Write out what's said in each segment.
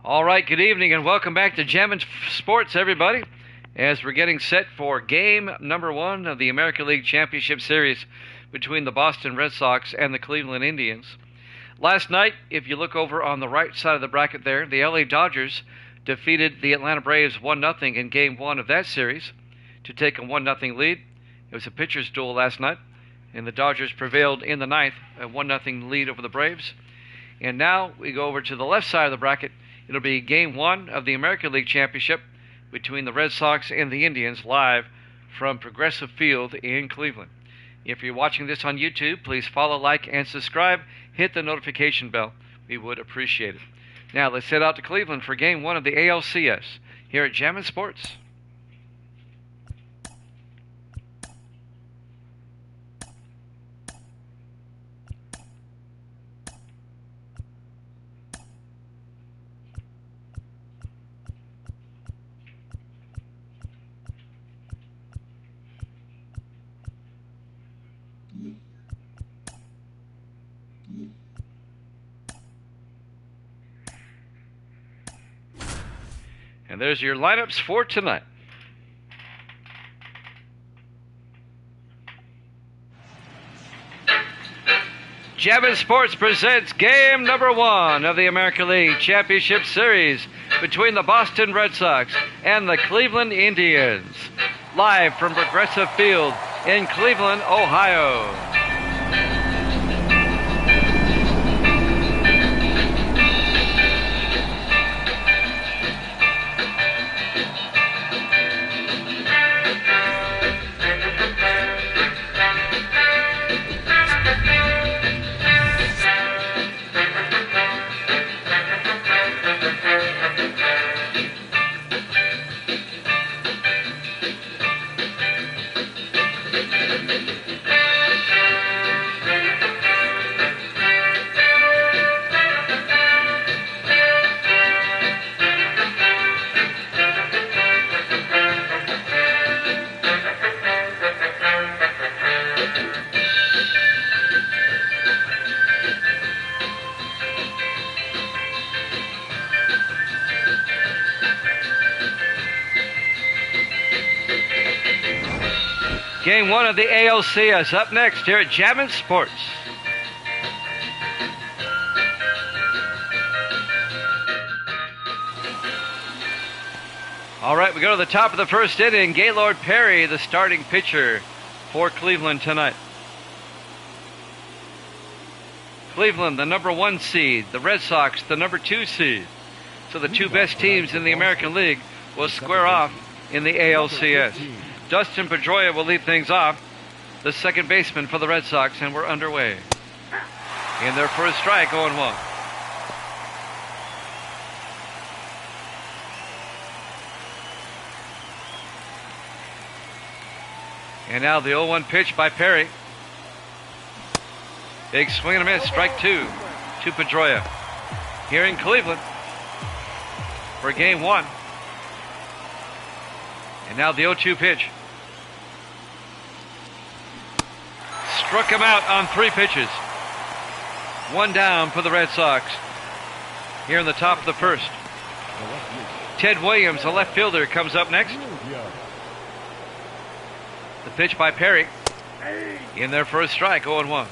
All right, good evening and welcome back to Jammin' Sports, everybody, as we're getting set for game number 1 of the American League Championship Series between the Boston Red Sox and the Cleveland Indians. Last night, if you look over on the right side of the bracket there, the LA Dodgers defeated the Atlanta Braves 1-0 in game 1 of that series to take a 1-0 lead. It was a pitcher's duel last night, and the Dodgers prevailed in the ninth, a 1-0 lead over the Braves. And now we go over to the left side of the bracket. It'll be game 1 of the American League Championship between the Red Sox and the Indians, live from Progressive Field in Cleveland. If you're watching this on YouTube, please follow, like, and subscribe. Hit the notification bell. We would appreciate it. Now let's head out to Cleveland for game 1 of the ALCS here at Jammin' Sports. And there's your lineups for tonight. Jammin' Sports presents game number 1 of the American League Championship Series between the Boston Red Sox and the Cleveland Indians, live from Progressive Field in Cleveland, Ohio. Game 1 of the ALCS up next here at Jammin' Sports. All right, we go to the top of the first inning. Gaylord Perry, the starting pitcher for Cleveland tonight. Cleveland, the number 1 seed. The Red Sox, the number 2 seed. So the two best teams in the American League will square off in the ALCS. Dustin Pedroia will lead things off, the second baseman for the Red Sox, and we're underway. In there for a strike, 0-1. And now the 0-1 pitch by Perry. Big swing and a miss, strike 2 to Pedroia. Here in Cleveland for game 1. And now the 0-2 pitch. Struck him out on 3 pitches. 1 down for the Red Sox here in the top of the first. Ted Williams, a left fielder, comes up next. The pitch by Perry. In there for a strike, 0-1.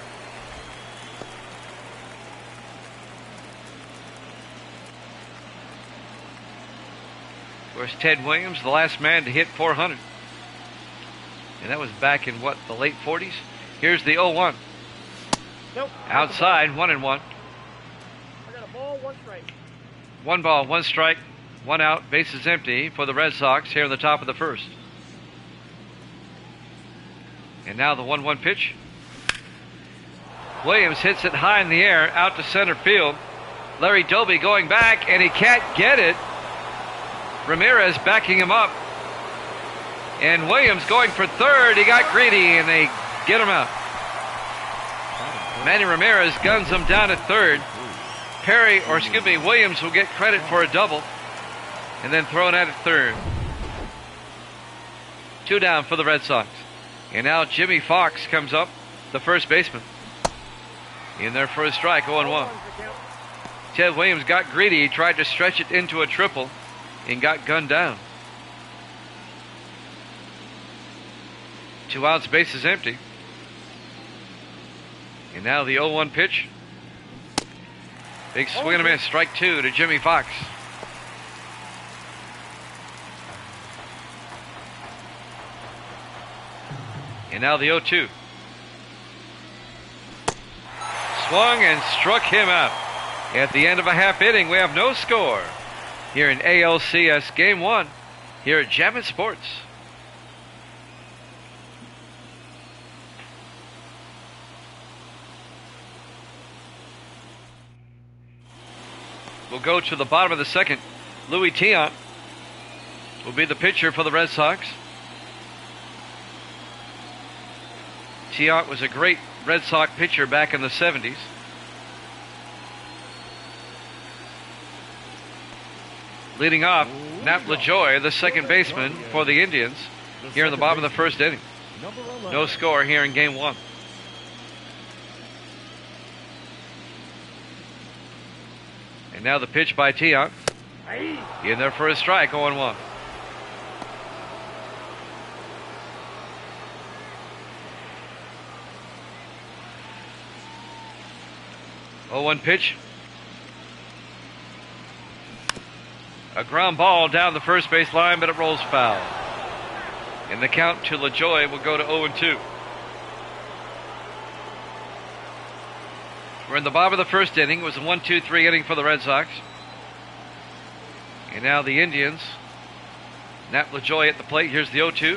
Of course, Ted Williams, the last man to hit 400. And that was back in, what, the late 40s? Here's the 0-1. Nope. Outside, 1-1. I got a ball, 1 strike. 1 ball, 1 strike, 1 out, bases empty for the Red Sox here in the top of the first. And now the 1-1 pitch. Williams hits it high in the air, out to center field. Larry Doby going back, and he can't get it. Ramirez backing him up. And Williams going for third. He got greedy, and they get him out. Manny Ramirez guns him down at third. Williams will get credit for a double. And then thrown out at third. 2 down for the Red Sox. And now Jimmy Fox comes up, the first baseman. In there for a strike, 0-1. Ted Williams got greedy. He tried to stretch it into a triple and got gunned down. 2 outs, bases empty. And now the 0-1 pitch. Big swing and a miss. Strike 2 to Jimmy Fox. And now the 0-2. Swung and struck him out. At the end of a half inning, we have no score here in ALCS Game 1 here at Jammin' Sports. We'll go to the bottom of the second. Louis Tiant will be the pitcher for the Red Sox. Tiant was a great Red Sox pitcher back in the 70s. Leading off, Nap LaJoie, the second baseman for the Indians, here in the bottom of the first inning. No score here in Game 1. And now the pitch by Tiant. In there for a strike, 0-1. Oh, 0-1 pitch. A ground ball down the first base line, but it rolls foul. And the count to LaJoie will go to 0-2. We're in the bottom of the first inning. It was a 1-2-3 inning for the Red Sox. And now the Indians. Nap LaJoie at the plate. Here's the 0-2.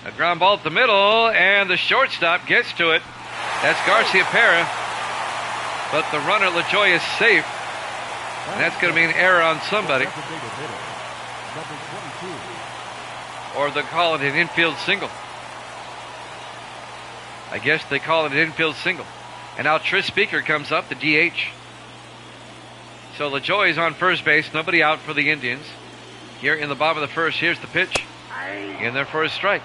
A ground ball at the middle, and the shortstop gets to it. That's Garcia Pera. But the runner, LaJoie, is safe. And that's going to be an error on somebody. Or they call it an infield single. I guess they call it an infield single. And now Tris Speaker comes up, the DH. So LaJoie is on first base, nobody out for the Indians. Here in the bottom of the first, here's the pitch. In there for a strike.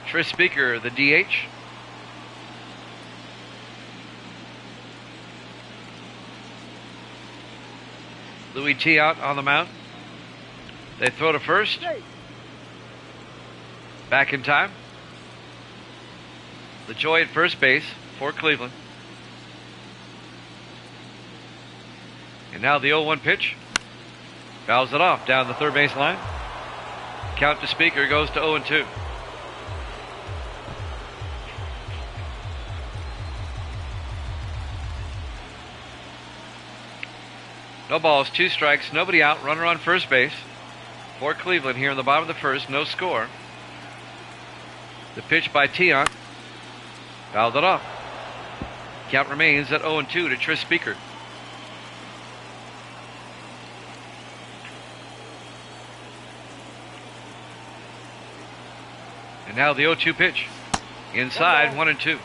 Tris Speaker, the DH. Louis Tiant on the mound. They throw to first. Back in time. LaJoie at first base for Cleveland. And now the 0-1 pitch. Fouls it off down the third base line. Count to Speaker goes to 0-2. No balls, 2 strikes, nobody out, runner on first base for Cleveland here in the bottom of the first, no score. The pitch by Tiant. Fouled it off. Count remains at 0-2 to Tris Speaker. And now the 0-2 pitch. Inside, 1-2.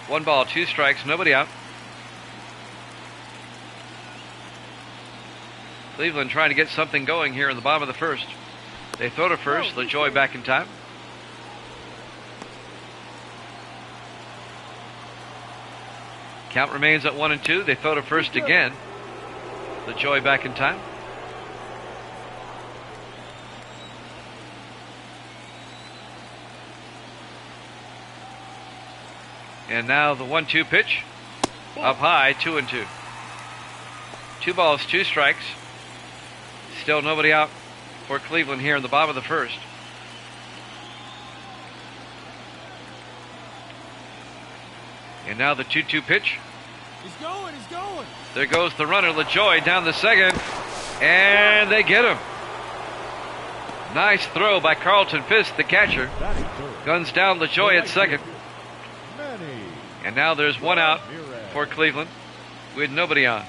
1 ball, 2 strikes, nobody out. Cleveland trying to get something going here in the bottom of the first. They throw to first. LaJoie back in time. Count remains at 1-2. They throw to first again. LaJoie back in time. And now the 1-2 pitch. Up high, 2-2. 2 balls, 2 strikes. Still nobody out for Cleveland here in the bottom of the first. And now the 2-2 pitch. He's going. There goes the runner, LaJoie, down the second. And they get him. Nice throw by Carlton Fisk, the catcher. Guns down LaJoie at second. And now there's 1 out for Cleveland with nobody on.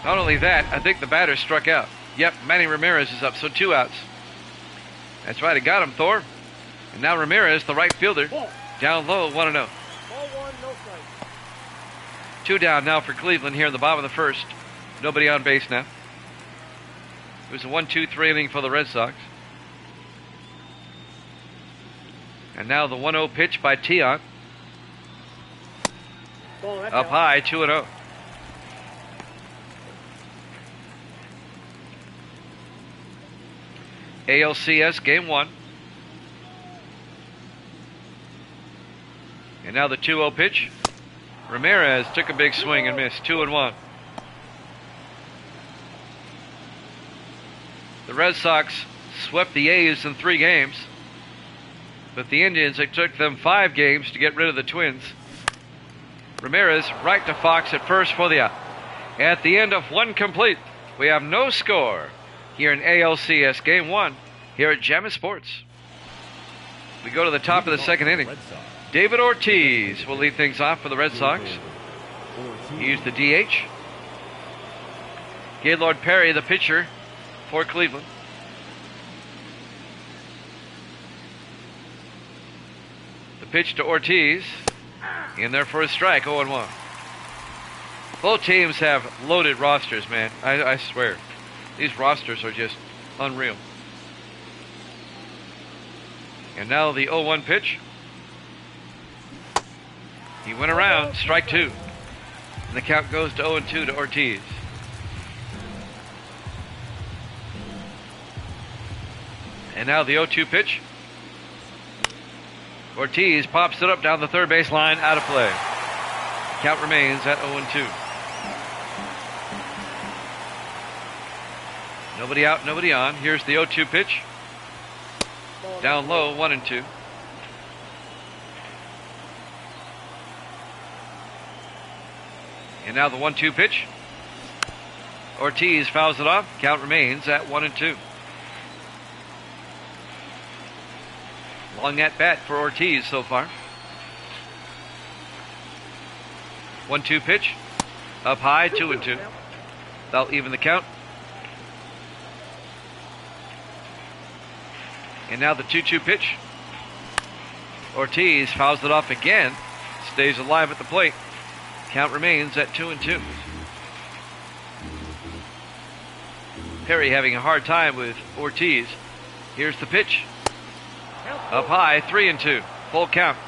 Not only that, I think the batter struck out. Yep, Manny Ramirez is up, so 2 outs. That's right, it got him, Thor. And now Ramirez, the right fielder, down low, 1-0. Ball 1, no strike. 2 down now for Cleveland here in the bottom of the first. Nobody on base now. It was a 1-2-3 inning for the Red Sox. And now the 1-0 pitch by Tiant. Ball, that Up counts. high, 2-0. ALCS game 1. And now the 2-0 pitch. Ramirez took a big swing and missed. 2-1. The Red Sox swept the A's in 3 games. But the Indians, it took them 5 games to get rid of the Twins. Ramirez right to Fox at first for the out. At the end of 1 complete, we have no score here in ALCS Game 1 here at Jammin' Sports. We go to the top of the second inning. David Ortiz will lead things off for the Red Sox. He's the DH. Gaylord Perry, the pitcher for Cleveland. The pitch to Ortiz. In there for a strike, 0-1. Both teams have loaded rosters, man. I swear. These rosters are just unreal. And now the 0-1 pitch. He went around, strike 2. And the count goes to 0-2 to Ortiz. And now the 0-2 pitch. Ortiz pops it up down the third base line, out of play. Count remains at 0-2. Nobody out, nobody on. Here's the 0-2 pitch. Down low, 1-2. And now the 1-2 pitch. Ortiz fouls it off. Count remains at 1-2. Long at bat for Ortiz so far. 1-2 pitch. Up high, 2-2. That'll even the count. And now the 2-2 pitch. Ortiz fouls it off again. Stays alive at the plate. Count remains at 2-2. Perry having a hard time with Ortiz. Here's the pitch. Up high, 3-2. Full count.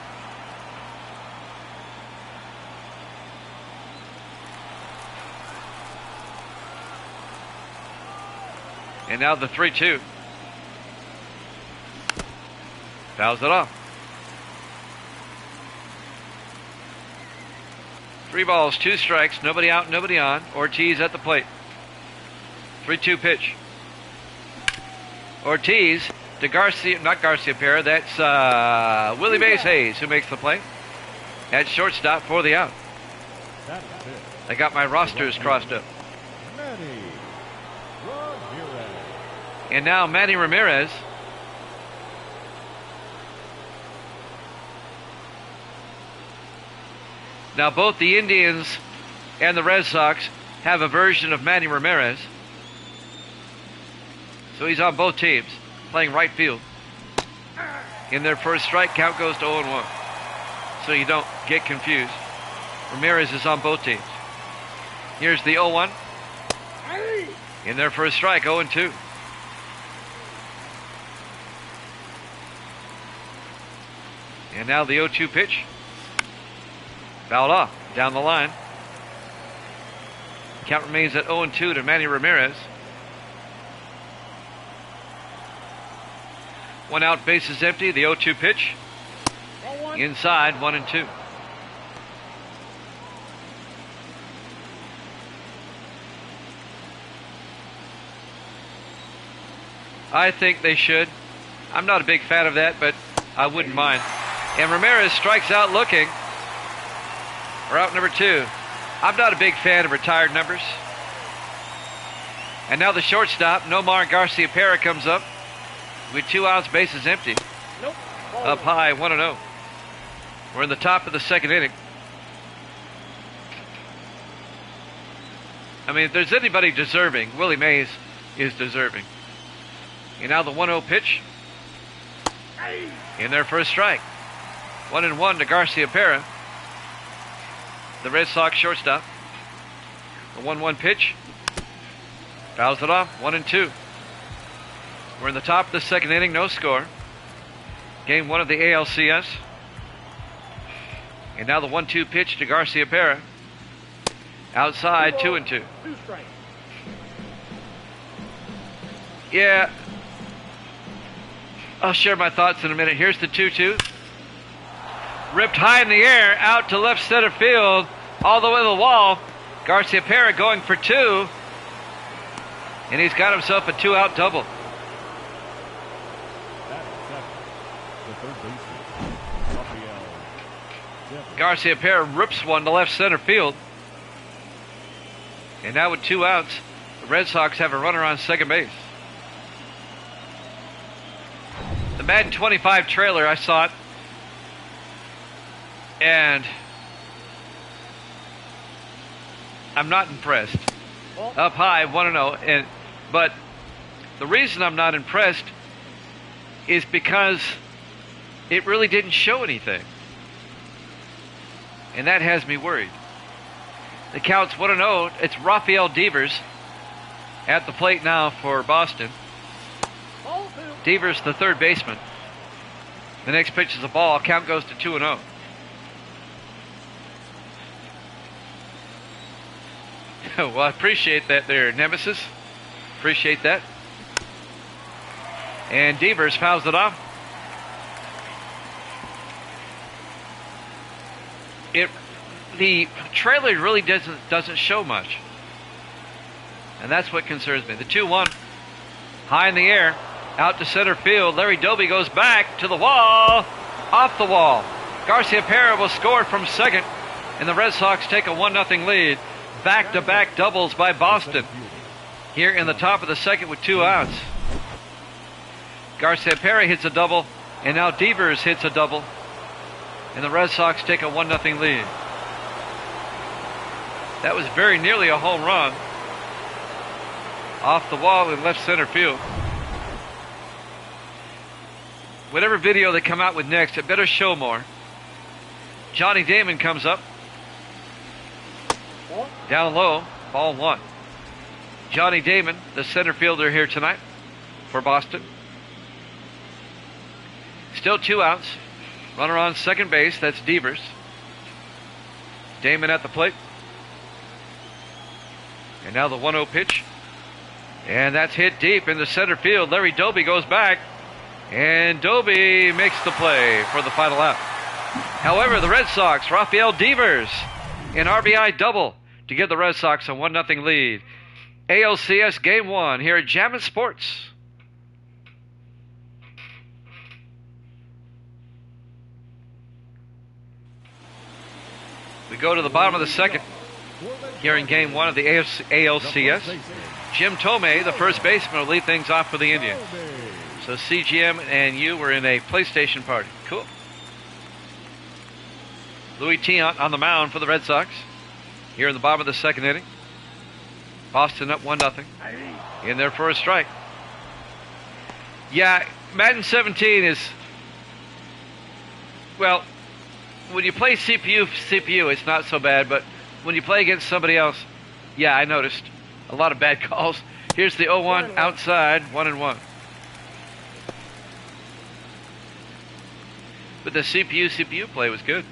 And now the 3-2. Fouls it off. 3 balls, 2 strikes, nobody out, nobody on. Ortiz at the plate. 3-2 pitch. Ortiz to Garcia, not Garcia Pera, that's Willie Mays Hayes who makes the play. At shortstop for the out. I got my rosters crossed up. And now Manny Ramirez. Now both the Indians and the Red Sox have a version of Manny Ramirez. So he's on both teams, playing right field. In their first strike, count goes to 0-1. So you don't get confused. Ramirez is on both teams. Here's the 0-1. In their first strike, 0-2. And now the 0-2 pitch. Fouled off, down the line. Count remains at 0-2 to Manny Ramirez. 1 out, bases empty, the 0-2 pitch. Inside, 1-2. I think they should. I'm not a big fan of that, but I wouldn't mind. And Ramirez strikes out looking. Or out number 2. I'm not a big fan of retired numbers. And now the shortstop, Nomar Garcia Pera, comes up with 2 outs, bases empty. Nope. Up high, 1-0. We're in the top of the second inning. I mean, if there's anybody deserving, Willie Mays is deserving. And now the 1-0 pitch. In their first strike. 1-1 to Garcia Pera. The Red Sox shortstop. The 1-1 pitch. Fouls it off. 1-2. We're in the top of the second inning. No score. Game 1 of the ALCS. And now the 1-2 pitch to Garcia-Pera. Outside, 2-2. 2 strikes. Yeah. I'll share my thoughts in a minute. Here's the 2-2. Ripped high in the air, out to left center field, all the way to the wall. Garcia-Pera going for 2. And he's got himself a 2-out double. Garcia-Pera rips one to left center field. And now with 2 outs, the Red Sox have a runner on second base. The Madden 25 trailer, I saw it. And I'm not impressed. Up high, 1-0. But the reason I'm not impressed is because it really didn't show anything. And that has me worried. The count's 1-0. It's Rafael Devers at the plate now for Boston. Devers, the third baseman. The next pitch is a ball. Count goes to 2-0. Well, I appreciate that there, Nemesis. Appreciate that. And Devers fouls it off. The trailer really doesn't show much. And that's what concerns me. The 2-1. High in the air. Out to center field. Larry Doby goes back to the wall. Off the wall. Garcia-Pera will score from second. And the Red Sox take a 1-0 lead. Back-to-back doubles by Boston. Here in the top of the second with 2 outs. Garcia-Pera hits a double. And now Devers hits a double. And the Red Sox take a 1-0 lead. That was very nearly a home run. Off the wall in left center field. Whatever video they come out with next, it better show more. Johnny Damon comes up. Down low, ball 1. Johnny Damon, the center fielder here tonight for Boston. Still 2 outs. Runner on second base, that's Devers. Damon at the plate. And now the 1-0 pitch. And that's hit deep into center field. Larry Doby goes back. And Doby makes the play for the final out. However, the Red Sox, Rafael Devers, an RBI double to give the Red Sox a 1-0 lead. ALCS Game 1 here at Jammin' Sports. We go to the bottom of the second here in Game 1 of the ALCS. Jim Tomei, the first baseman, will lead things off for the Indians. So CGM and you were in a PlayStation party. Cool. Louis Tiant on the mound for the Red Sox here in the bottom of the second inning. Boston up 1-0. In there for a strike. Yeah, Madden 17 is, well, when you play CPU, it's not so bad, but when you play against somebody else, yeah, I noticed a lot of bad calls. Here's the 0-1 outside, 1-1. But the CPU play was good.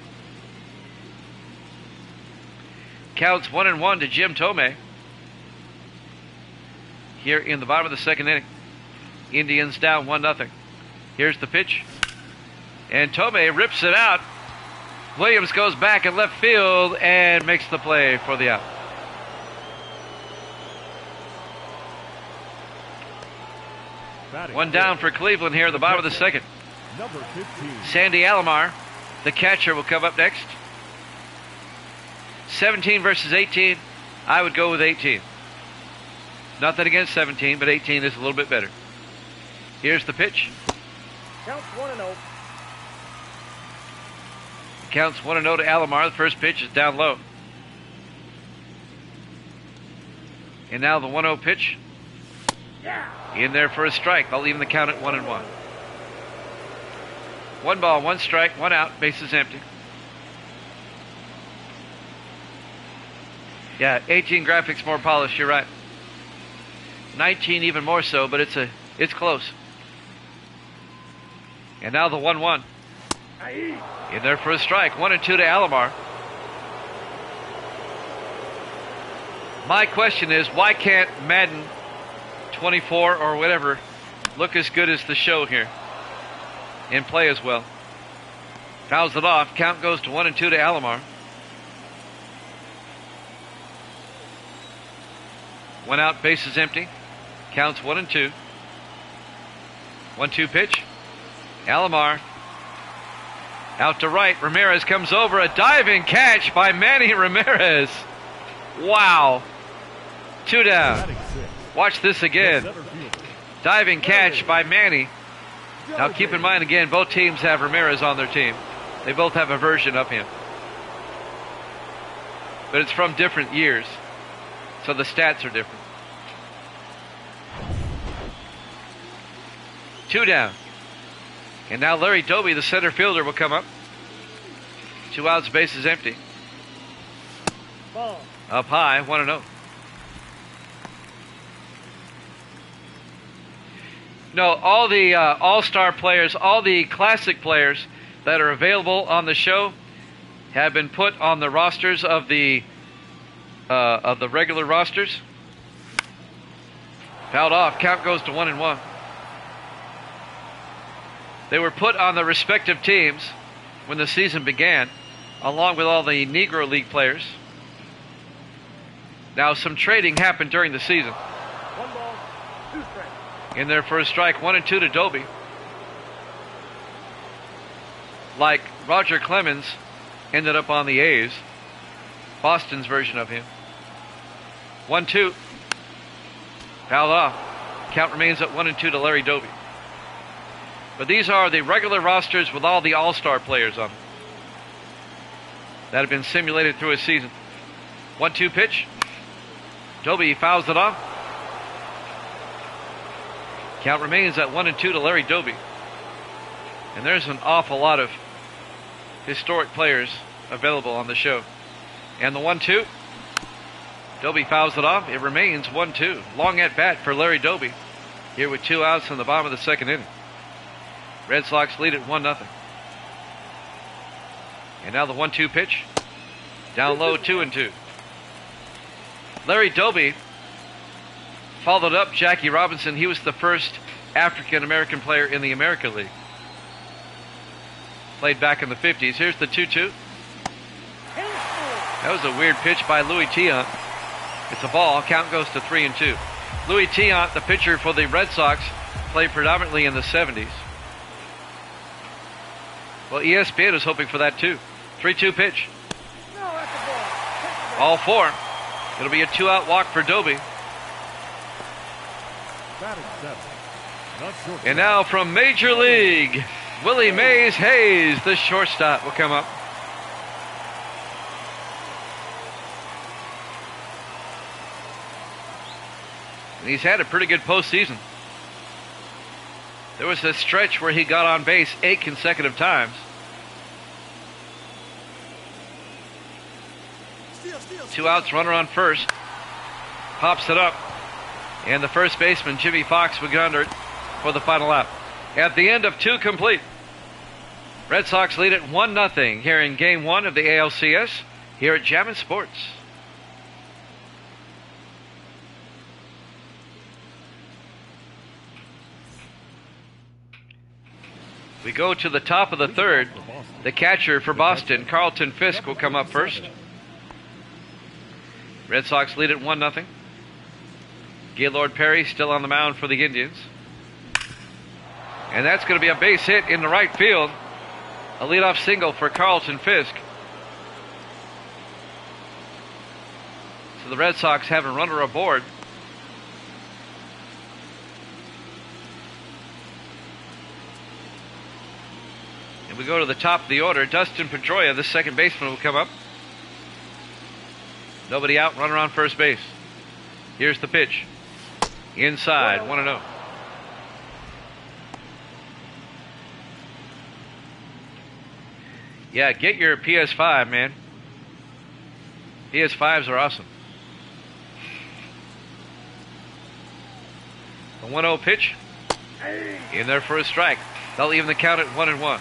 Counts 1-1 to Jim Tomei here in the bottom of the second inning. Indians down 1-0. Here's the pitch. And Tomei rips it out. Williams goes back in left field and makes the play for the out. One down for Cleveland here at the bottom of the second. Number 15. Sandy Alomar, the catcher, will come up next. 17 versus 18. I would go with 18. Nothing against 17, but 18 is a little bit better. Here's the pitch. Counts 1-0. Counts 1-0 to Alomar. The first pitch is down low. And now the 1-0 pitch. In there for a strike. I'll even the count at 1-1. 1 ball, 1 strike, 1 out. Bases empty. Yeah, 18 graphics more polished. You're right. 19 even more so, but it's close. And now the 1-1. In there for a strike. 1-2 to Alomar. My question is, why can't Madden 24 or whatever look as good as the show here and play as well? Fouls it off. Count goes to 1-2 to Alomar. One out, bases empty. Counts 1-2. 1-2 pitch. Alomar. Out to right. Ramirez comes over. A diving catch by Manny Ramirez. Wow. 2 down. Watch this again. Diving catch by Manny. Now keep in mind again, both teams have Ramirez on their team. They both have a version of him. But it's from different years, so the stats are different. 2 down. And now Larry Doby, the center fielder, will come up. 2 outs, bases empty. Ball. Up high, 1-0. No, all the all-star players, all the classic players that are available on the show have been put on the rosters of the regular rosters. Fouled off. Count goes to 1-1. They were put on the respective teams when the season began, along with all the Negro League players. Now, some trading happened during the season. 1 ball, 2 strikes. In there for a strike, 1-2 to Doby. Like Roger Clemens ended up on the A's. Boston's version of him. 1-2. Fouled off. Count remains at 1-2 to Larry Doby. But these are the regular rosters with all the all-star players on them that have been simulated through a season. 1-2 pitch. Doby fouls it off. Count remains at 1-2 to Larry Doby. And there's an awful lot of historic players available on the show. And the 1-2. Doby fouls it off. It remains 1-2. Long at bat for Larry Doby here with 2 outs in the bottom of the second inning. Red Sox lead at 1-0. And now the 1-2 pitch. Down low, 2-2. Larry Doby followed up Jackie Robinson. He was the first African-American player in the American League. Played back in the 50s. Here's the 2-2. That was a weird pitch by Louis Tiant. It's a ball. Count goes to 3-2. Louis Tiant, the pitcher for the Red Sox, played predominantly in the 70s. Well, ESPN is hoping for that too. 3-2 pitch. No, that's a ball. All 4. It'll be a 2-out walk for Doby. Batting 7. Not short. And now from Major League, Willie Mays Hayes, the shortstop, will come up. And he's had a pretty good postseason. There was a stretch where he got on base 8 consecutive times. Two outs, runner on first. Pops it up. And the first baseman, Jimmy Fox, will get under it for the final out. At the end of 2 complete, Red Sox lead at 1-0 here in Game 1 of the ALCS here at Jammin' Sports. We go to the top of the 3rd. The catcher for Boston, Carlton Fisk, will come up first. Red Sox lead at 1-0. Gaylord Perry still on the mound for the Indians. And that's going to be a base hit in the right field. A leadoff single for Carlton Fisk. So the Red Sox have a runner aboard. And we go to the top of the order. Dustin Pedroia, the second baseman, will come up. Nobody out, runner on first base. Here's the pitch. Inside, 1-0. Yeah, get your PS5, man. PS5s are awesome. The 1-0 pitch. In there for a strike. They'll even the count at 1-1.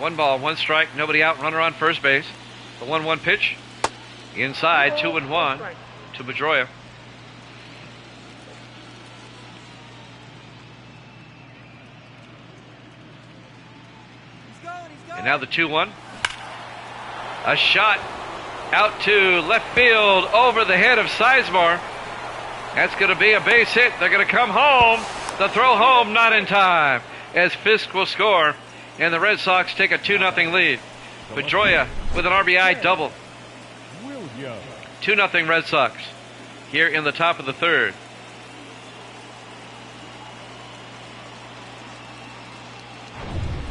1 ball, 1 strike, nobody out, runner on first base. The 1-1 pitch. Inside, 2-1 to Pedroia. And now the 2-1. A shot out to left field over the head of Sizemore. That's going to be a base hit. They're going to come home. The throw home not in time, as Fisk will score, and the Red Sox take a 2-0 lead. Pedroia with an RBI double. 2-0 Red Sox here in the top of the third.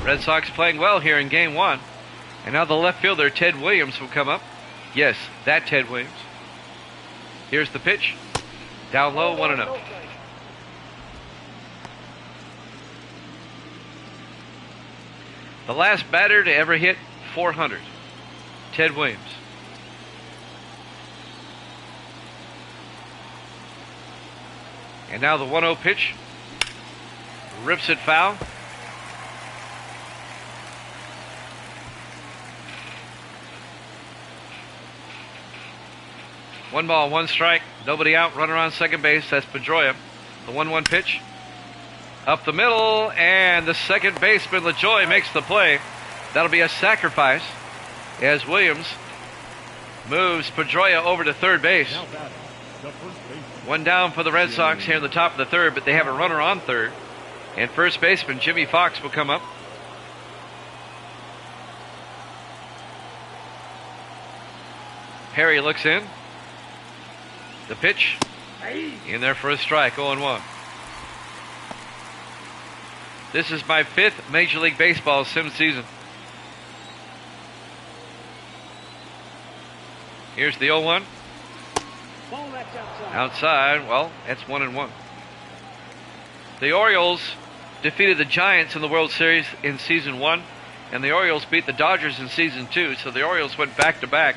Red Sox playing well here in game 1. And now the left fielder, Ted Williams, will come up. Yes, that Ted Williams. Here's the pitch. Down low, 1-0. The last batter to ever hit 400, Ted Williams. And now the 1-0 pitch. Rips it foul. One ball, 1 strike, nobody out, runner on second base. That's Pedroia. The 1-1 pitch. Up the middle, and the second baseman, LaJoie, makes the play. That'll be a sacrifice as Williams moves Pedroia over to third base. 1 down for the Red Sox here in the top of the third, but they have a runner on third. And first baseman Jimmy Fox will come up. Perry looks in. The pitch in there for a strike, 0-1. This is my 5th Major League Baseball sim season. Here's the 0-1. Outside, well, that's 1-1. The Orioles defeated the Giants in the World Series in season 1, and the Orioles beat the Dodgers in season 2, so the Orioles went back-to-back.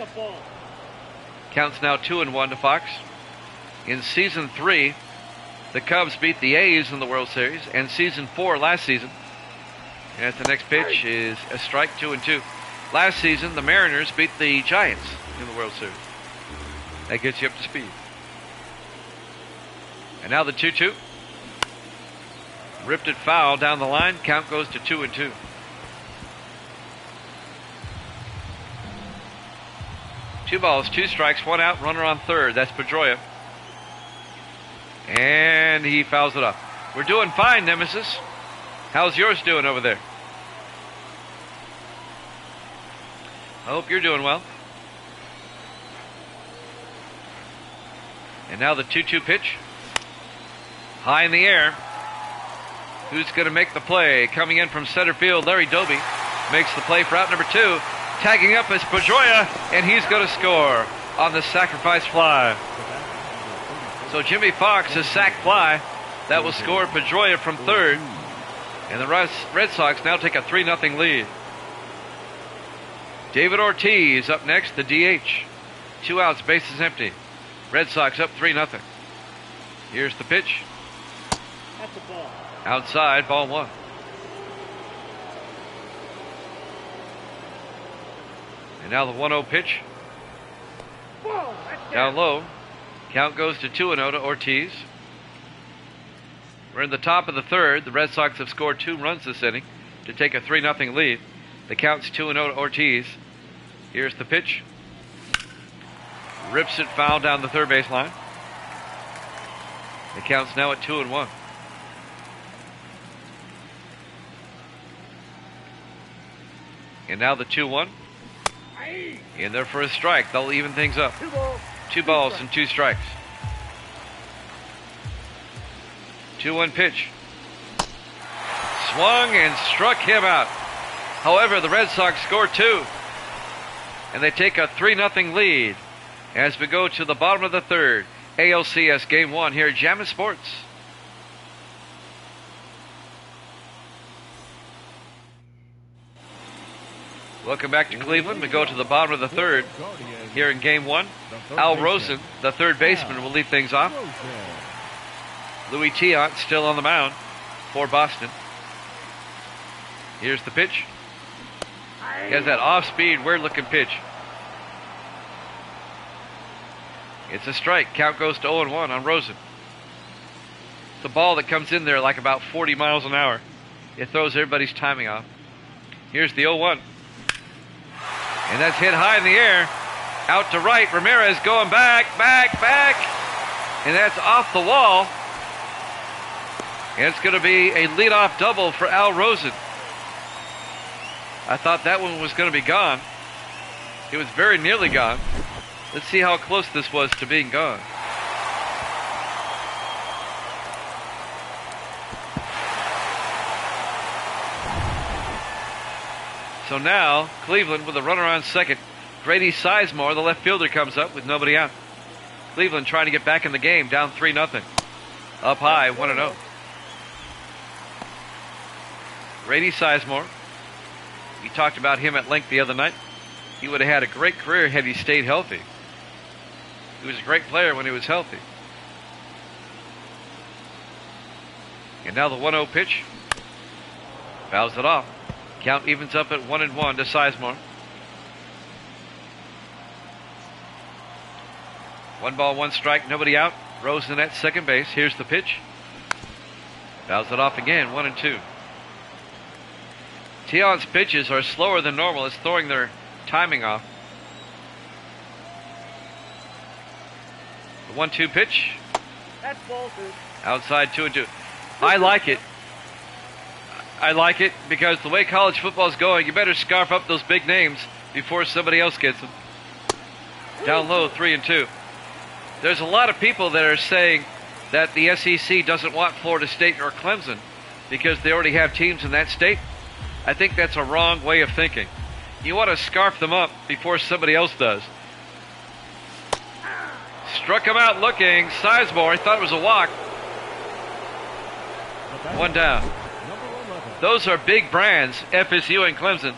Counts now 2-1 to Fox. In season 3, the Cubs beat the A's in the World Series, and season 4 last season. And the next pitch is a strike, 2-2. Last season, the Mariners beat the Giants in the World Series. That gets you up to speed. And now the 2-2. Ripped it foul down the line. Count goes to 2-2. Two balls, 2 strikes, 1 out, runner on third. That's Pedroia. And he fouls it up. We're doing fine, Nemesis. How's yours doing over there? I hope you're doing well. And now the 2-2 pitch. High in the air. Who's going to make the play? Coming in from center field, Larry Doby makes the play for out number 2. Tagging up is Pedroia, and he's going to score on the sacrifice fly. So Jimmy Fox, a sac fly, that will score Pedroia from third. And the Red Sox now take a 3-0 lead. David Ortiz up next, the DH. 2 outs, bases empty. Red Sox up 3-0. Here's the pitch. Outside, ball 1. And now the 1-0 pitch. Down low. Count goes to 2-0 to Ortiz. We're in the top of the third. The Red Sox have scored 2 runs this inning to take a 3-0 lead. The count's 2-0 to Ortiz. Here's the pitch. Rips it foul down the third base line. The count's now at 2-1. And now the 2-1. In there for a strike. They'll even things up. 2 balls and 2 strikes. 2-1 pitch. Swung and struck him out. However, the Red Sox score 2. And they take a 3-0 lead as we go to the bottom of the third. ALCS Game 1 here at Jammin' Sports. Welcome back to Cleveland. We go to the bottom of the third here in Game 1. Al Rosen, the third baseman, will lead things off. Louis Tiant still on the mound for Boston. Here's the pitch. He has that off-speed, weird-looking pitch. It's a strike. Count goes to 0-1 on Rosen. It's a ball that comes in there like about 40 miles an hour. It throws everybody's timing off. Here's the 0-1. And that's hit high in the air. Out to right. Ramirez going back. And that's off the wall. And it's going to be a leadoff double for Al Rosen. I thought that one was going to be gone. It was very nearly gone. Let's see how close this was to being gone. So now, Cleveland with a runner on second. Grady Sizemore, the left fielder, comes up with nobody out. Cleveland trying to get back in the game, down 3-0. Up high, 1-0. Grady Sizemore. We talked about him at length the other night. He would have had a great career had he stayed healthy. He was a great player when he was healthy. And now the 1-0 pitch. Fouls it off. Count evens up at 1-1 to Sizemore. 1 ball, 1 strike, nobody out. Rosen at second base. Here's the pitch. Fouls it off again, 1-2. Tion's pitches are slower than normal. It's throwing their timing off. The 1-2 pitch. That's ball 2. Outside 2-2. I like it. I like it because the way college football is going, you better scarf up those big names before somebody else gets them. Down low, 3-2. There's a lot of people that are saying that the SEC doesn't want Florida State or Clemson because they already have teams in that state. I think that's a wrong way of thinking. You want to scarf them up before somebody else does. Struck him out looking. Sizemore, I thought it was a walk. 1 down. Those are big brands, FSU and Clemson.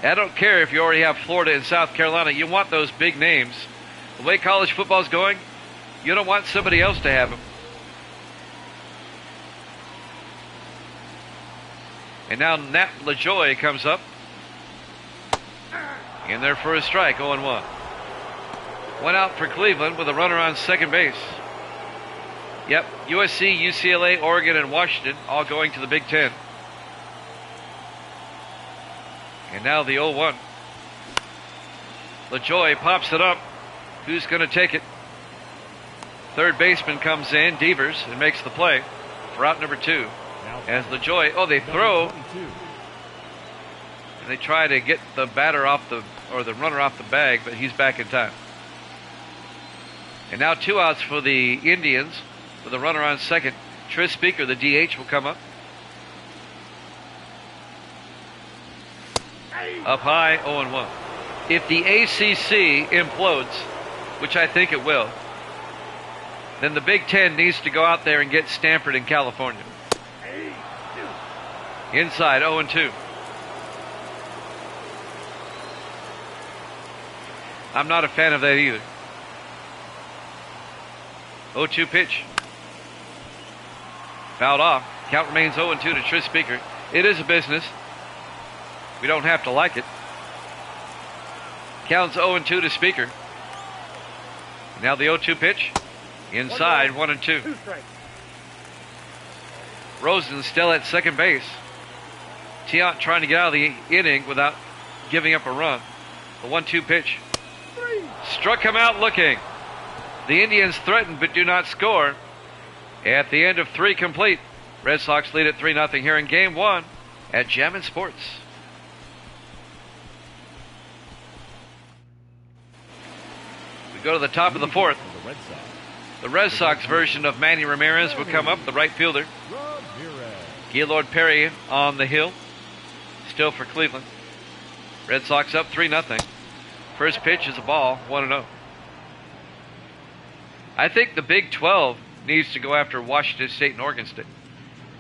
I don't care if you already have Florida and South Carolina. You want those big names. The way college football is going, you don't want somebody else to have them. And now Nat LaJoie comes up. In there for a strike, 0-1. One out for Cleveland with a runner on second base. Yep, USC, UCLA, Oregon, and Washington all going to the Big Ten. And now the 0-1. LaJoie pops it up. Who's going to take it? Third baseman comes in, Devers, and makes the play for out number 2. As LaJoie, they throw. And they try to get the batter off the runner off the bag, but he's back in time. And now 2 outs for the Indians with a runner on second. Tris Speaker, the DH, will come up. Up high, 0-1. If the ACC implodes, which I think it will, then the Big Ten needs to go out there and get Stanford in California. Inside, 0-2. I'm not a fan of that either. 0-2 pitch. Fouled off. Count remains 0-2 to Tris Speaker. It is a business. We don't have to like it. Count's 0-2 to Speaker. Now the 0-2 pitch. Inside, 1-2. 2 strikes. Rosen still at second base. Tiant trying to get out of the inning without giving up a run. The 1-2 pitch. 3. Struck him out looking. The Indians threaten but do not score. At the end of 3 complete, Red Sox lead at 3-0 here in Game 1 at Jammin' Sports. We go to the top of the 4th. The Red Sox version of Manny Ramirez will come up, the right fielder. Gaylord Perry on the hill. Still for Cleveland. Red Sox up 3-0. First pitch is a ball, 1-0. I think the Big 12 needs to go after Washington State and Oregon State.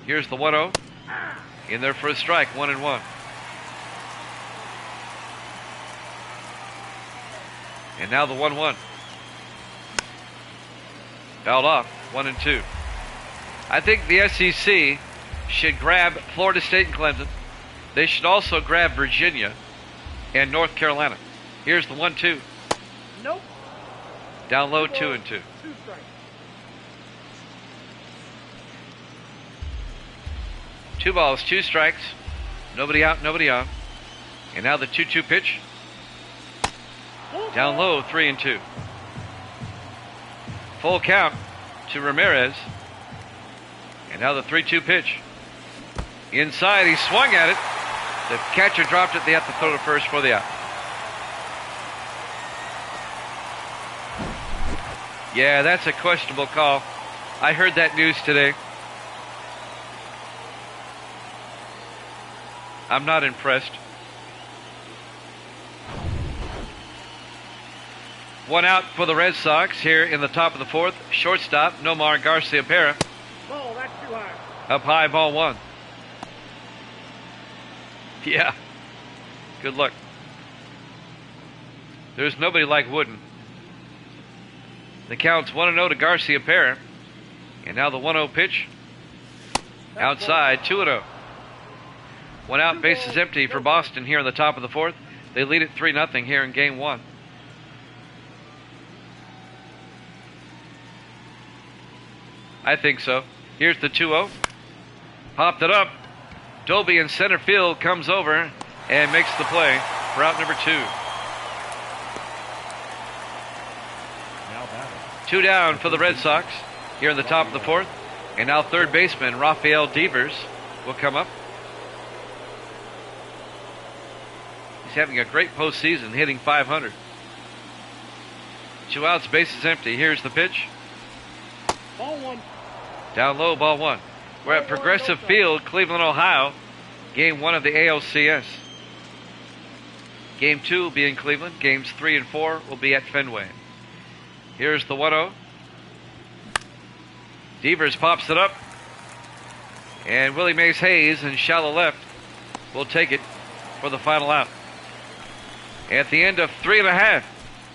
Here's the 1-0. In there for a strike, 1-1. And now the 1-1. Fouled off, 1-2. I think the SEC should grab Florida State and Clemson. They should also grab Virginia and North Carolina. Here's the 1-2. Nope. Down low, 2 2 balls, and 2. 2 strikes. 2 balls, 2 strikes. Nobody out, nobody on. And now the 2-2 pitch. Full Down ball. low, 3 and 2. Full count to Ramirez. And now the 3-2 pitch. Inside, he swung at it. The catcher dropped it. They have to throw to first for the out. Yeah, that's a questionable call. I heard that news today. I'm not impressed. 1 out for the Red Sox here in the top of the 4th. Shortstop, Nomar Garcia-Pera. Ball, that's too high. Up high, ball 1. Yeah. Good luck. There's nobody like Wooden. The count's 1-0 to Garcia-Pera. And now the 1-0 pitch. That's Outside, 2-0. 1 out, bases empty for Boston here in the top of the 4th. They lead it 3-0 here in game 1. I think so. Here's the 2-0. Popped it up. Doby in center field comes over and makes the play for out number 2. Now batting. 2 down for the Red Sox here in the top of the 4th. And now third baseman Rafael Devers will come up. He's having a great postseason, hitting .500. 2 outs, bases empty. Here's the pitch. Ball 1. Down low, ball 1. We're at Progressive Field, Cleveland, Ohio. Game 1 of the ALCS. Game 2 will be in Cleveland. Games 3 and 4 will be at Fenway. Here's the 1-0. Devers pops it up. And Willie Mays Hayes in shallow left will take it for the final out. At the end of 3.5,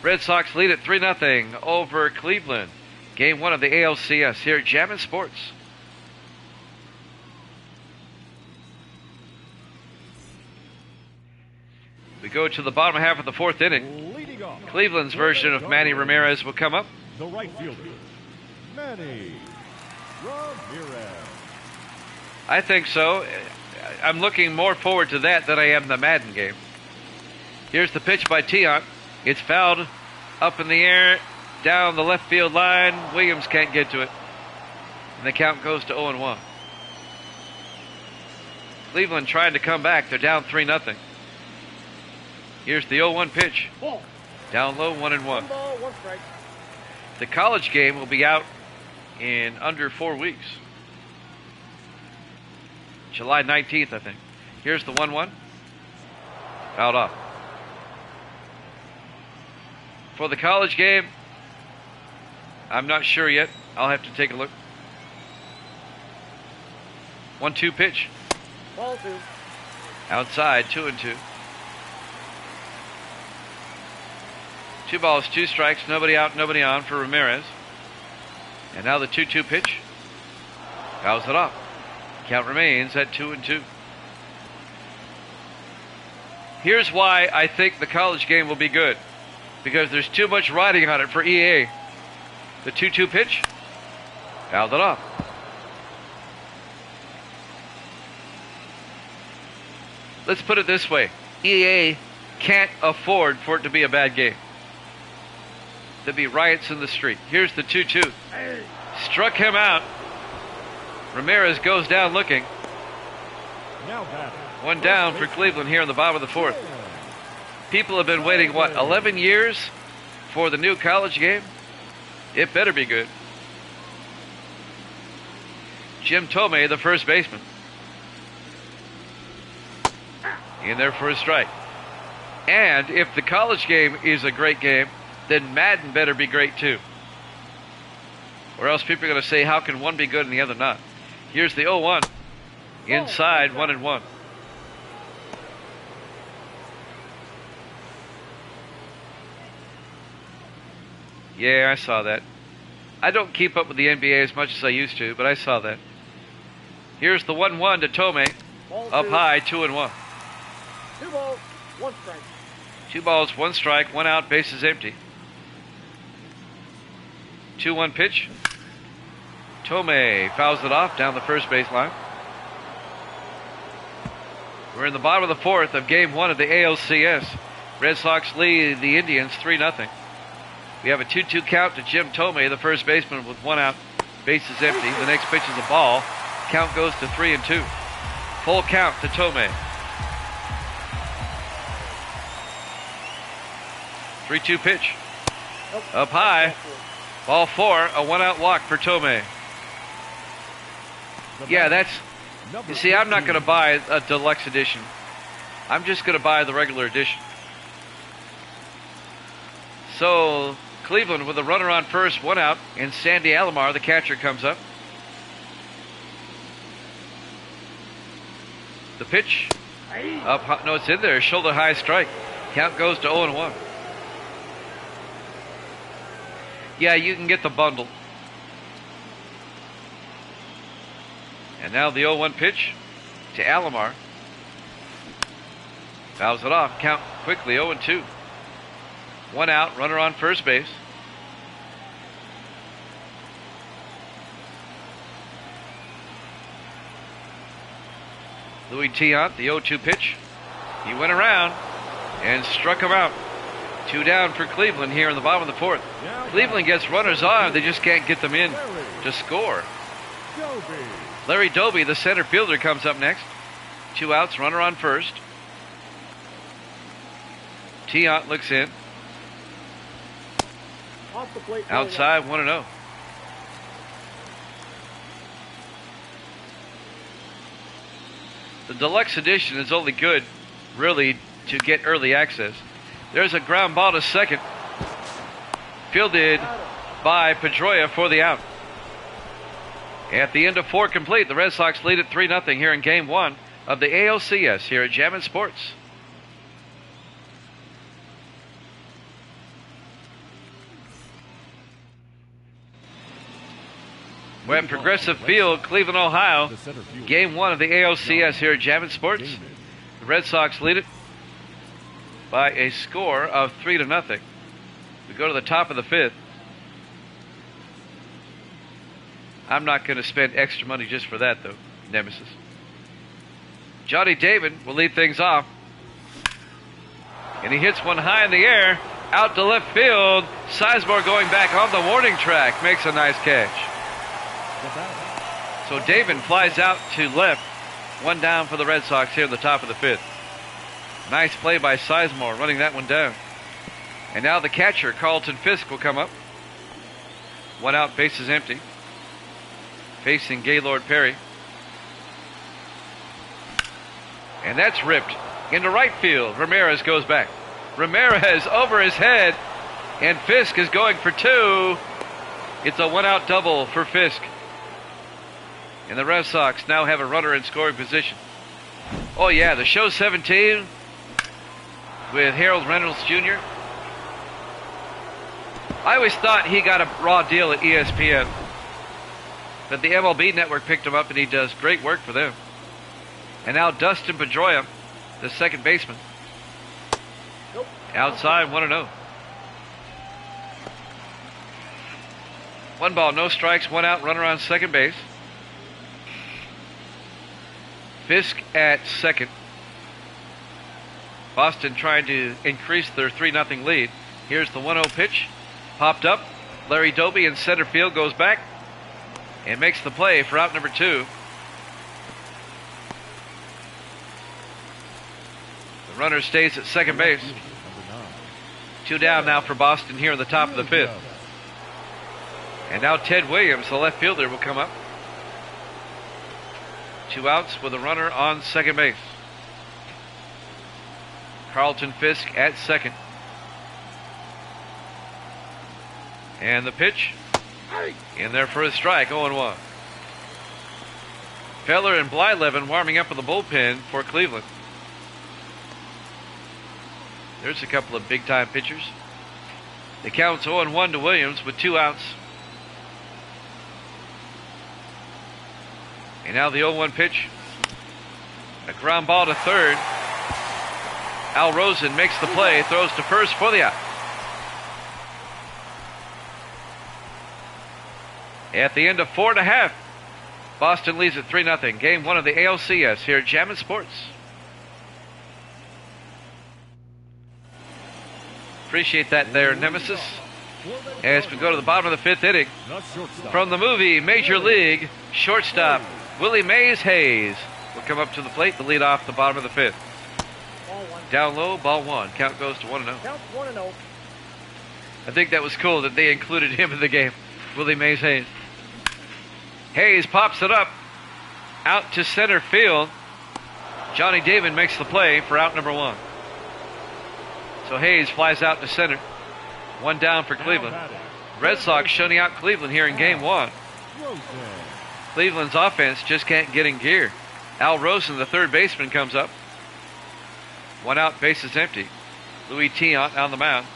Red Sox lead at 3-0 over Cleveland. Game 1 of the ALCS here at Jammin' Sports. We go to the bottom half of the 4th inning. Leading off. Cleveland's version of Manny Ramirez will come up. The right fielder, Manny Ramirez. I think so. I'm looking more forward to that than I am the Madden game. Here's the pitch by Tiant. It's fouled up in the air, down the left field line. Williams can't get to it. And the count goes to 0-1. Cleveland trying to come back. They're down 3-0. Here's the 0-1 pitch. Ball. Down low, 1-1. 1 ball, 1 strike. The college game will be out in under 4 weeks. July 19th, I think. Here's the 1-1. Fouled off. For the college game, I'm not sure yet. I'll have to take a look. 1-2 pitch. Ball 2. Outside, 2-2. 2 balls, 2 strikes, nobody out, nobody on for Ramirez. And now the 2-2 pitch. Fouls it off. Count remains at 2-2. Here's why I think the college game will be good. Because there's too much riding on it for EA. The 2-2 pitch. Fouled it off. Let's put it this way. EA can't afford for it to be a bad game. There'll be riots in the street. Here's the 2-2. Hey. Struck him out. Ramirez goes down looking. Now batting. 1 down for Cleveland here in the bottom of the 4th. People have been waiting, 11 years for the new college game? It better be good. Jim Tomei, the first baseman. In there for a strike. And if the college game is a great game, then Madden better be great too. Or else people are going to say, how can one be good and the other not? Here's the 0-1. Inside, 1-1. Yeah, I saw that. I don't keep up with the NBA as much as I used to, but I saw that. Here's the 1-1 to Tomei. Ball Up 2. high, 2-1. 2 balls, 1 strike. 2 balls, 1 strike, 1 out, bases empty. 2-1 pitch. Tomei fouls it off down the first baseline. We're in the bottom of the 4th of Game 1 of the ALCS. Red Sox lead the Indians 3-0. We have a 2-2 count to Jim Tomei, the first baseman, with 1 out, bases empty. The next pitch is a ball. Count goes to 3-2. Full count to Tomei. 3-2 pitch. Up high. Ball 4, a 1-out walk for Tomei. Yeah, that's... You see, I'm not going to buy a deluxe edition. I'm just going to buy the regular edition. So, Cleveland with a runner on first, 1 out, and Sandy Alomar, the catcher, comes up. The pitch. Up high, no, it's in there. Shoulder high strike. Count goes to 0-1. Yeah, you can get the bundle. And now the 0-1 pitch to Alomar. Fouls it off. Count quickly, 0-2. 1 out, runner on first base. Louis Tiant, the 0-2 pitch. He went around and struck him out. 2 down for Cleveland here in the bottom of the 4th. Cleveland gets runners on, they just can't get them in to score. Larry Doby, the center fielder, comes up next. 2 outs, runner on first. Tiant looks in. Off the plate. Outside, 1-0. The deluxe edition is only good, really, to get early access. There's a ground ball to second. Fielded by Pedroia for the out. At the end of 4 complete, the Red Sox lead at 3-0 here in Game 1 of the ALCS here at Jammin' Sports. We're at Progressive Field, Cleveland, Ohio. Game 1 of the ALCS here at Jammin' Sports. The Red Sox lead it by a score of 3-0. We go to the top of the 5th. I'm not going to spend extra money just for that, though, Nemesis. Johnny Damon will lead things off. And he hits one high in the air, out to left field. Sizemore going back on the warning track, makes a nice catch. So Damon flies out to left. 1 down for the Red Sox here in the top of the 5th. Nice play by Sizemore, running that one down. And now the catcher, Carlton Fisk, will come up. 1 out, bases empty. Facing Gaylord Perry. And that's ripped into right field. Ramirez goes back. Ramirez over his head. And Fisk is going for 2. It's a 1-out double for Fisk. And the Red Sox now have a runner in scoring position. Oh yeah, the show 17 with Harold Reynolds Jr. I always thought he got a raw deal at ESPN. But the MLB network picked him up and he does great work for them. And now Dustin Pedroia, the second baseman. Outside, 1-0. 1 ball, no strikes, 1 out, runner on second base. Fisk at second. Boston trying to increase their 3-0 lead. Here's the 1-0 pitch. Popped up. Larry Doby in center field goes back and makes the play for out number 2. The runner stays at second base. 2 down now for Boston here in the top of the 5th. And now Ted Williams, the left fielder, will come up. 2 outs with a runner on second base. Carlton Fisk at second. And the pitch in there for a strike, 0-1. Feller and Blyleven warming up in the bullpen for Cleveland. There's a couple of big-time pitchers. The count's 0-1 to Williams with 2 outs. And now the 0-1 pitch. A ground ball to third. Al Rosen makes the play, throws to first for the out. At the end of 4.5, Boston leads at 3-0. Game 1 of the ALCS here at Jammin' Sports. Appreciate that there, Nemesis. As we go to the bottom of the 5th inning, from the movie Major League, shortstop Willie Mays Hayes will come up to the plate to lead off the bottom of the 5th. Ball one. Down low, ball 1. Count goes to 1-0. Count 1-0. I think that was cool that they included him in the game, Willie Mays Hayes. Hayes pops it up out to center field. Johnny Damon makes the play for out number 1. So Hayes flies out to center. 1 down for Cleveland. Red Sox shutting out Cleveland here in game 1. Cleveland's offense just can't get in gear. Al Rosen, the third baseman, comes up. 1 out, bases empty. Louis Tiant on the mound.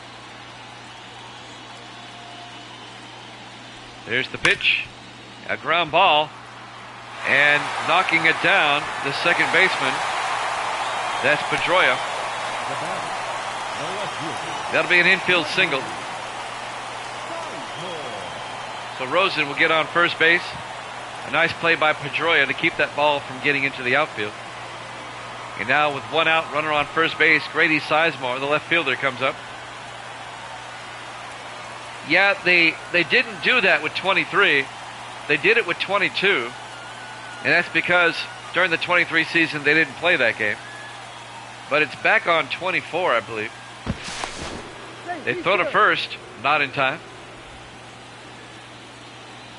There's the pitch. A ground ball. And knocking it down, the second baseman. That's Pedroia. That'll be an infield single. So Rosen will get on first base. A nice play by Pedroia to keep that ball from getting into the outfield. And now with 1 out, runner on first base, Grady Sizemore, the left fielder, comes up. Yeah, they didn't do that with 23. They did it with 22. And that's because during the 23 season, they didn't play that game. But it's back on 24, I believe. They throw to first, not in time.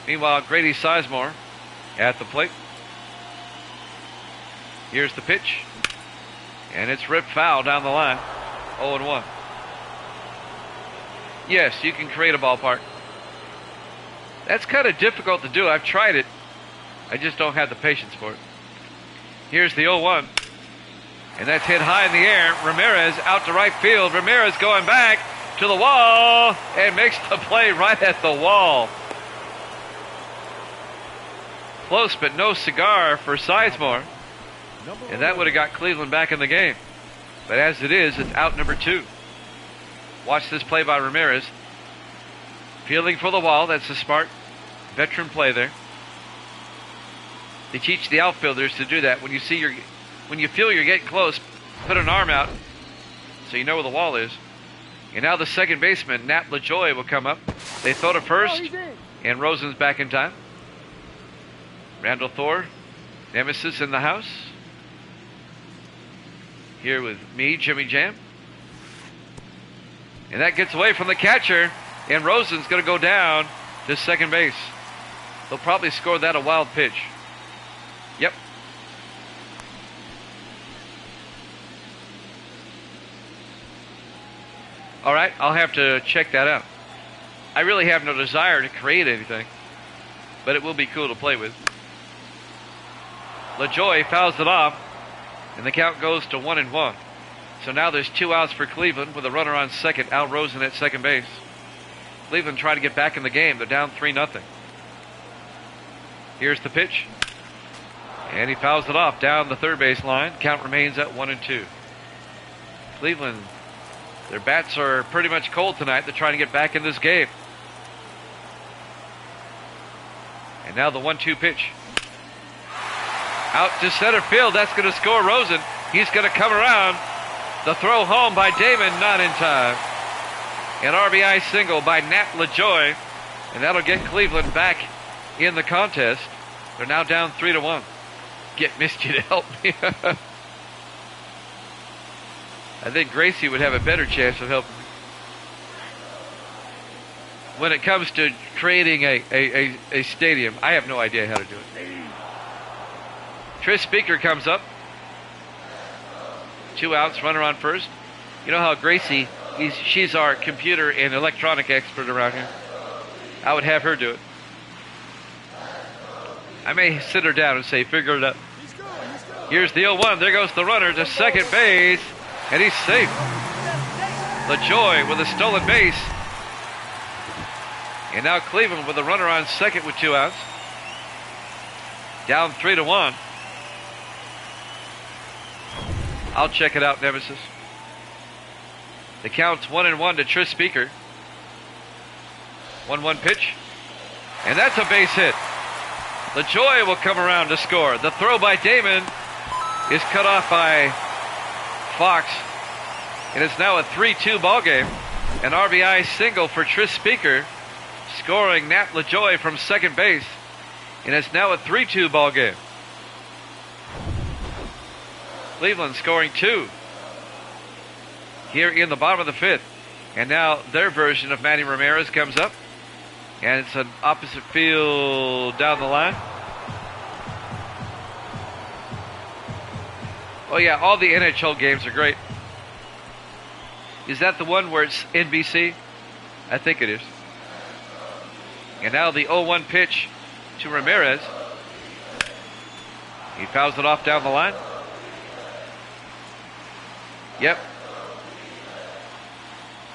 Meanwhile, Grady Sizemore at the plate. Here's the pitch. And it's ripped foul down the line. 0-1. Yes, you can create a ballpark. That's kind of difficult to do. I've tried it. I just don't have the patience for it. Here's the 0-1. And that's hit high in the air. Ramirez out to right field. Ramirez going back to the wall and makes the play right at the wall. Close, but no cigar for Sizemore. And that would have got Cleveland back in the game. But as it is, it's out number 2. Watch this play by Ramirez. Fielding for the wall. That's a smart veteran play there. They teach the outfielders to do that. When you feel you're getting close, put an arm out so you know where the wall is. And now the second baseman, Nat LaJoie, will come up. They throw to first, and Rosen's back in time. Randall Thor, Nemesis in the house. Here with me, Jimmy Jam. And that gets away from the catcher, and Rosen's going to go down to second base. They'll probably score that a wild pitch. Yep. All right, I'll have to check that out. I really have no desire to create anything, but it will be cool to play with. LaJoie fouls it off, and the count goes to 1-1. So now there's 2 outs for Cleveland with a runner on second, Al Rosen at second base. Cleveland trying to get back in the game. They're down 3-0. Here's the pitch. And he fouls it off down the third base line. Count remains at 1-2. Cleveland, their bats are pretty much cold tonight. They're trying to get back in this game. And now the 1-2 pitch. Out to center field. That's going to score Rosen. He's going to come around. The throw home by Damon, not in time. An RBI single by Nat LaJoie. And that'll get Cleveland back in the contest. They're now down 3-1. Get Misty to help me. I think Gracie would have a better chance of helping me. When it comes to creating a stadium, I have no idea how to do it. Tris Speaker comes up. 2 outs, runner on first. You know how Gracie, she's our computer and electronic expert around here. I would have her do it. I may sit her down and say, figure it out. Here's the 0-1. There goes the runner to second base. And he's safe. LaJoie with a stolen base. And now Cleveland with a runner on second with 2 outs. Down 3-1. I'll check it out, Nemesis. The count's 1-1 to Tris Speaker. 1-1 pitch. And that's a base hit. LaJoie will come around to score. The throw by Damon is cut off by Fox. And it's now a 3-2 ball game. An RBI single for Tris Speaker, scoring Nat LaJoie from second base. And it's now a 3-2 ball game. Cleveland scoring 2 here in the bottom of the 5th. And now their version of Manny Ramirez comes up. And it's an opposite field down the line. Oh yeah, all the NHL games are great. Is that the one where it's NBC? I think it is. And now the 0-1 pitch to Ramirez. He fouls it off down the line. Yep.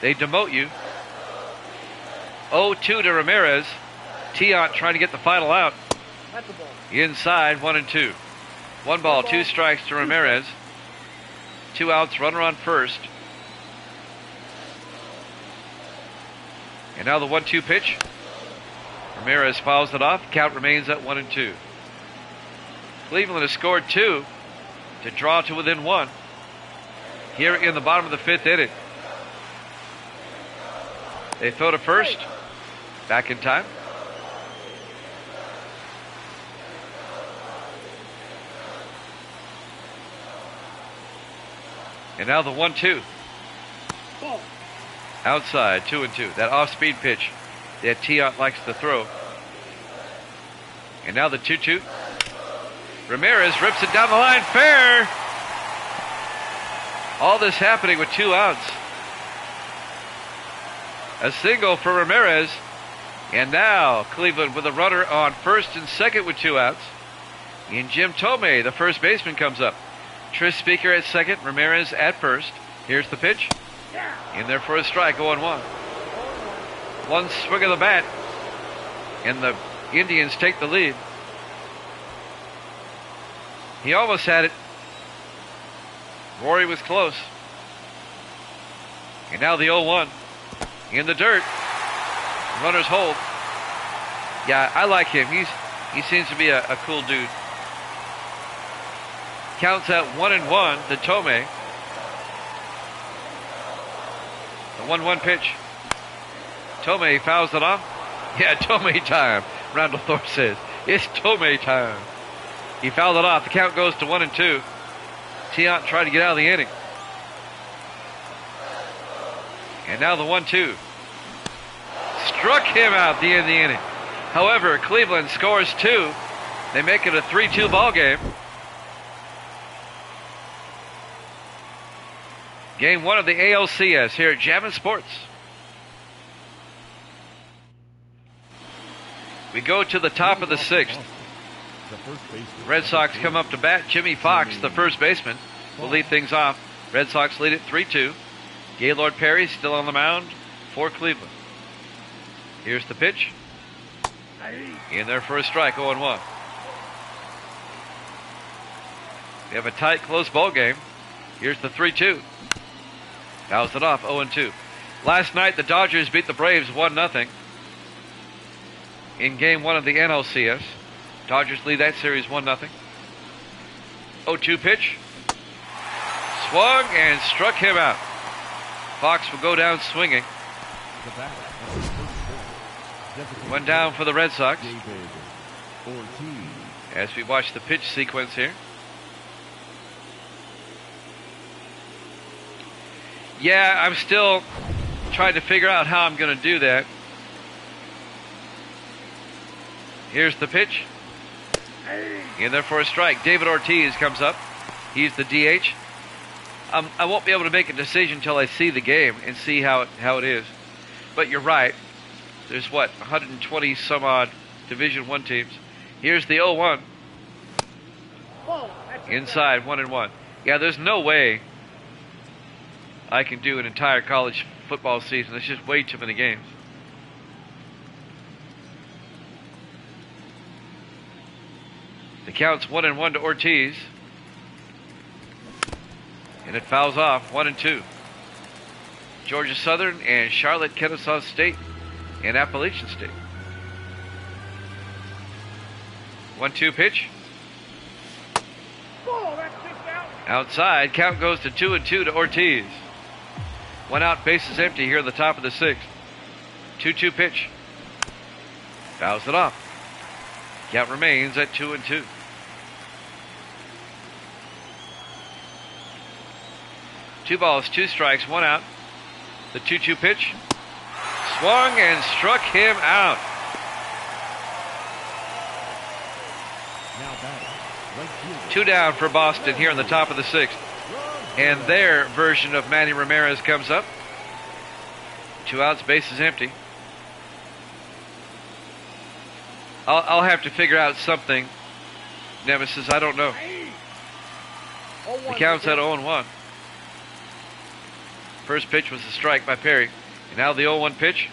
They demote you. 0-2 to Ramirez. Tiant trying to get the final out. That's the ball. Inside, 1-2. 1 ball, 2 strikes to Ramirez. 2 outs, runner on first. And now the 1-2 pitch. Ramirez fouls it off. Count remains at 1-2. Cleveland has scored 2 to draw to within 1 here in the bottom of the 5th inning. They throw to first. Back in time. And now the 1-2. Ball. Outside, 2-2. That off-speed pitch that Tiant likes to throw. And now the 2-2. Ramirez rips it down the line. Fair! All this happening with 2 outs. A single for Ramirez. And now Cleveland with a runner on first and second with 2 outs. And Jim Tomei, the first baseman, comes up. Tris Speaker at second, Ramirez at first. Here's the pitch. In there for a strike, 0-1. 1 swing of the bat, and the Indians take the lead. He almost had it. Rory was close. And now the 0-1. In the dirt. Runners hold. Yeah, I like him. He seems to be a cool dude. Counts at 1-1 to Tomei. The 1-1 pitch. Tomei fouls it off. Yeah, Tomei time. Randall Thorpe says, it's Tomei time. He fouled it off. The count goes to 1-2. Tiant tried to get out of the inning. And now the 1-2. Struck him out at the end of the inning. However, Cleveland scores 2. They make it a 3-2 ball game. Game 1 of the ALCS here at Jammin' Sports. We go to the top of the 6th. Red Sox come up to bat. Jimmy Fox, the first baseman, will lead things off. Red Sox lead it 3-2. Gaylord Perry still on the mound for Cleveland. Here's the pitch. In there for a strike, 0-1. They have a tight, close ball game. Here's the 3-2. Fouls it off, 0-2. Last night, the Dodgers beat the Braves 1-0 in Game 1 of the NLCS. Dodgers lead that series 1-0. 0-2 pitch. Swung and struck him out. Fox will go down swinging. One down for the Red Sox. As we watch the pitch sequence here. Yeah, I'm still trying to figure out how I'm going to do that. Here's the pitch. In there for a strike. David Ortiz comes up. He's the DH. I won't be able to make a decision until I see the game and see how it is. But you're right. There's 120 some odd Division I teams. Here's the 0-1. Inside, 1-1. Yeah, there's no way I can do an entire college football season. There's just way too many games. The count's 1-1 to Ortiz. And it fouls off, 1-2. Georgia Southern and Charlotte Kennesaw State and Appalachian State. 1-2 pitch. Ball, that's just out. Outside, count goes to 2-2 to Ortiz. 1 out, bases empty here at the top of the 6th. 2-2 pitch. Fouls it off. Count remains at 2-2. Two balls, 2 strikes, 1 out. The 2-2 pitch. Swung and struck him out. Now batting, right fielder. 2 down for Boston here in the top of the 6th. And their version of Manny Ramirez comes up. 2 outs, bases empty. I'll have to figure out something, Nemesis. I don't know. The count's at 0-1. First pitch was a strike by Perry. And now the 0-1 pitch.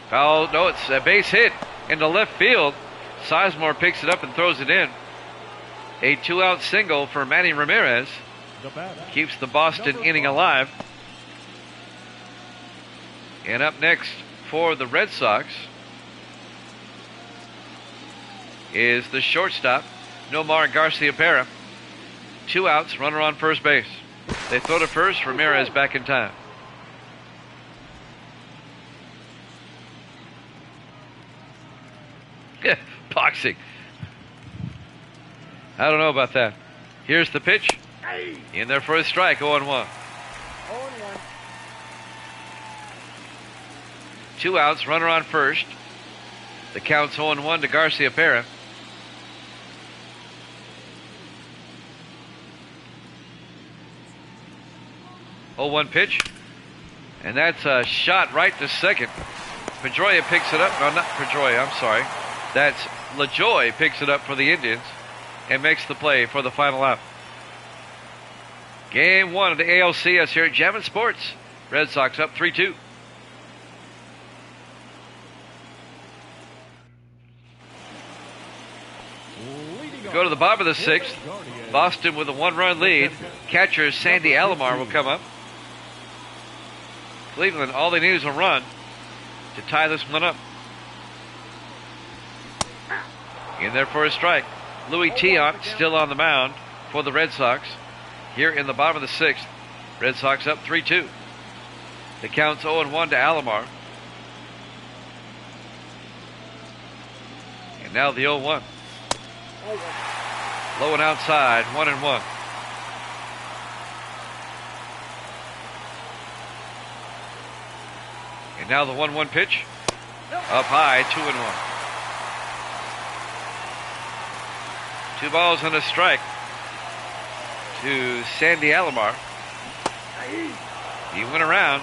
Foul. No, it's a base hit into left field. Sizemore picks it up and throws it in. A 2-out single for Manny Ramirez. The batter, Keeps the Boston inning alive. And up next for the Red Sox is the shortstop, Nomar Garciaparra. 2 outs, runner on first base. They throw to first, Ramirez back in time. Boxing. I don't know about that. Here's the pitch. In there for a strike, 0-1. 0-1. 2 outs, runner on first. The count's 0-1 to Garciaparra. Oh, 1 pitch. And that's a shot right to second. Pedroia picks it up. No, not Pedroia, I'm sorry. That's LaJoy picks it up for the Indians and makes the play for the final out. Game 1 of the ALCS here at Jammin' Sports. Red Sox up 3-2. Go to the bottom of the 6th. Boston with a 1-run lead. Catcher Sandy Alomar will come up. Cleveland, all they need is a run to tie this one up. In there for a strike. Louis Tiant still on the mound for the Red Sox. Here in the bottom of the 6th. Red Sox up 3-2. The count's 0-1 to Alomar. And now the 0-1. Low and outside, 1-1. And now the 1-1 pitch. Up high, 2-1. 2 balls and a strike to Sandy Alomar. He went around.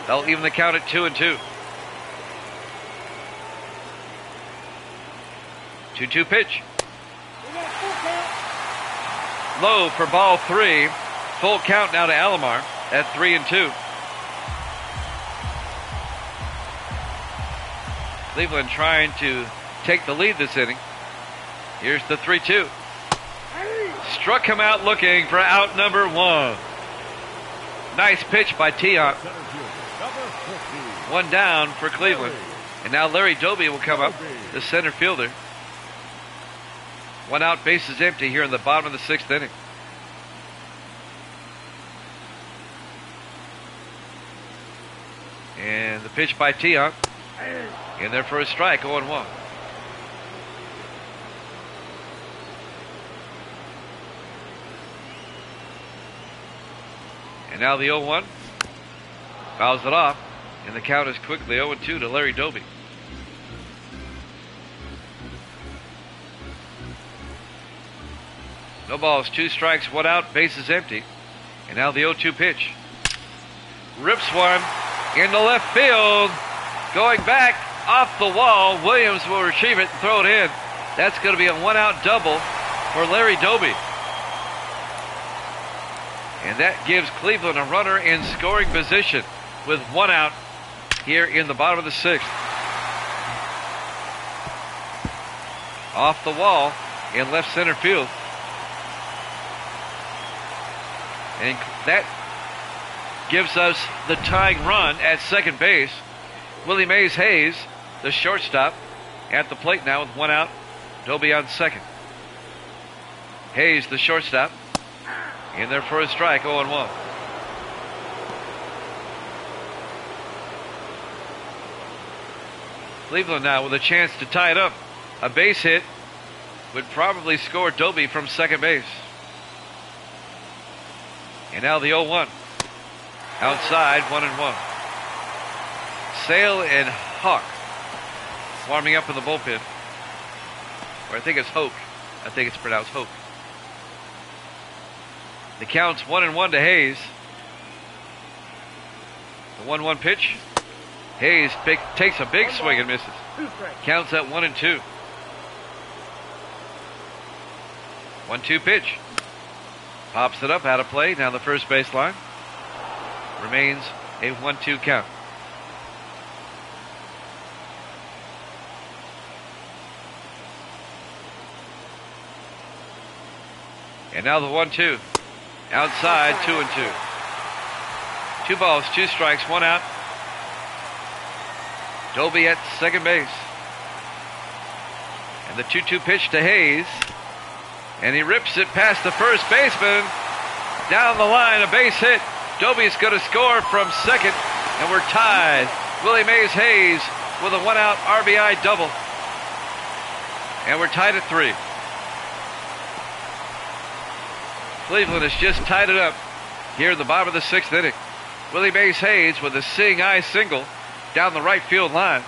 They'll even the count at 2-2. 2-2 pitch. Low for ball 3. Full count now to Alomar at 3-2. Cleveland trying to take the lead this inning. Here's the 3-2. Struck him out looking for out number 1. Nice pitch by Tiant. 1 down for Cleveland. And now Larry Doby will come up, the center fielder. 1 out, bases empty here in the bottom of the 6th inning. And the pitch by Tiant. In there for a strike, 0-1. And now the 0-1. Fouls it off. And the count is quickly 0-2 to Larry Doby. No balls, 2 strikes, 1 out, bases empty. And now the 0-2 pitch. Rips one into left field. Going back off the wall. Williams will retrieve it and throw it in. That's going to be a 1-out double for Larry Doby. And that gives Cleveland a runner in scoring position with 1 out here in the bottom of the 6th. Off the wall in left center field. And that gives us the tying run at second base. Willie Mays Hayes, the shortstop, at the plate now with one out. Doby on second. Hayes, the shortstop, in there for a strike, 0-1. Cleveland now with a chance to tie it up. A base hit would probably score Doby from second base. And now the 0-1. Outside, 1-1. Sale and Hawk warming up in the bullpen. Or I think it's Hoke. I think it's pronounced Hoke. The count's 1-1 to Hayes. The 1-1 pitch. Hayes takes a big swing and misses. Counts at 1-2. 1-2 pitch. Pops it up out of play down the first baseline. Remains a 1-2 count. And now the 1-2. Outside, 2-2. 2 balls, 2 strikes, 1 out. Doby at second base. And the 2-2 pitch to Hayes. And he rips it past the first baseman. Down the line, a base hit. Doby's going to score from second. And we're tied. Willie Mays Hayes with a 1-out RBI double. And we're tied at 3. Cleveland has just tied it up here in the bottom of the 6th inning. Willie Mays Hayes with a seeing eye single down the right field line.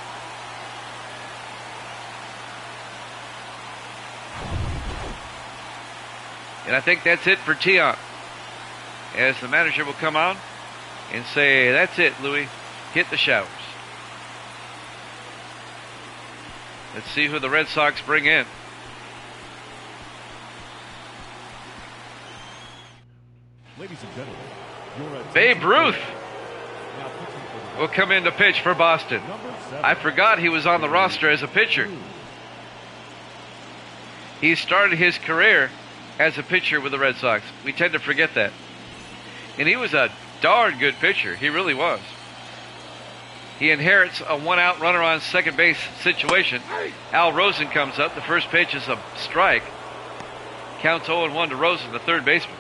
And I think that's it for Tion. As the manager will come on and say, that's it, Louis. Hit the showers. Let's see who the Red Sox bring in. Ladies and gentlemen, your Babe Ruth now pitching for the will come in to pitch for Boston. number 7. I forgot he was on the roster as a pitcher. He started his career as a pitcher with the Red Sox. We tend to forget that. And he was a darn good pitcher. He really was. He inherits a 1-out runner on second base situation. Al Rosen comes up. The first pitch is a strike. Counts 0-1 to Rosen, the third baseman.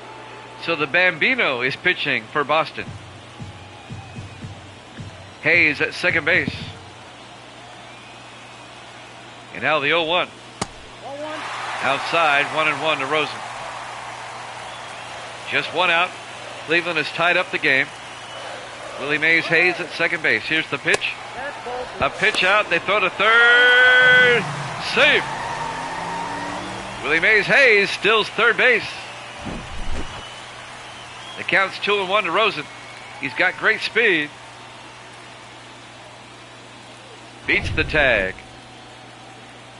So the Bambino is pitching for Boston. Hayes at second base. And now the 0-1. Outside, 1-1 to Rosen. Just 1 out. Cleveland has tied up the game. Willie Mays Hayes at second base. Here's the pitch. A pitch out. They throw to third. Safe. Willie Mays Hayes steals third base. The count's 2-1 to Rosen. He's got great speed. Beats the tag.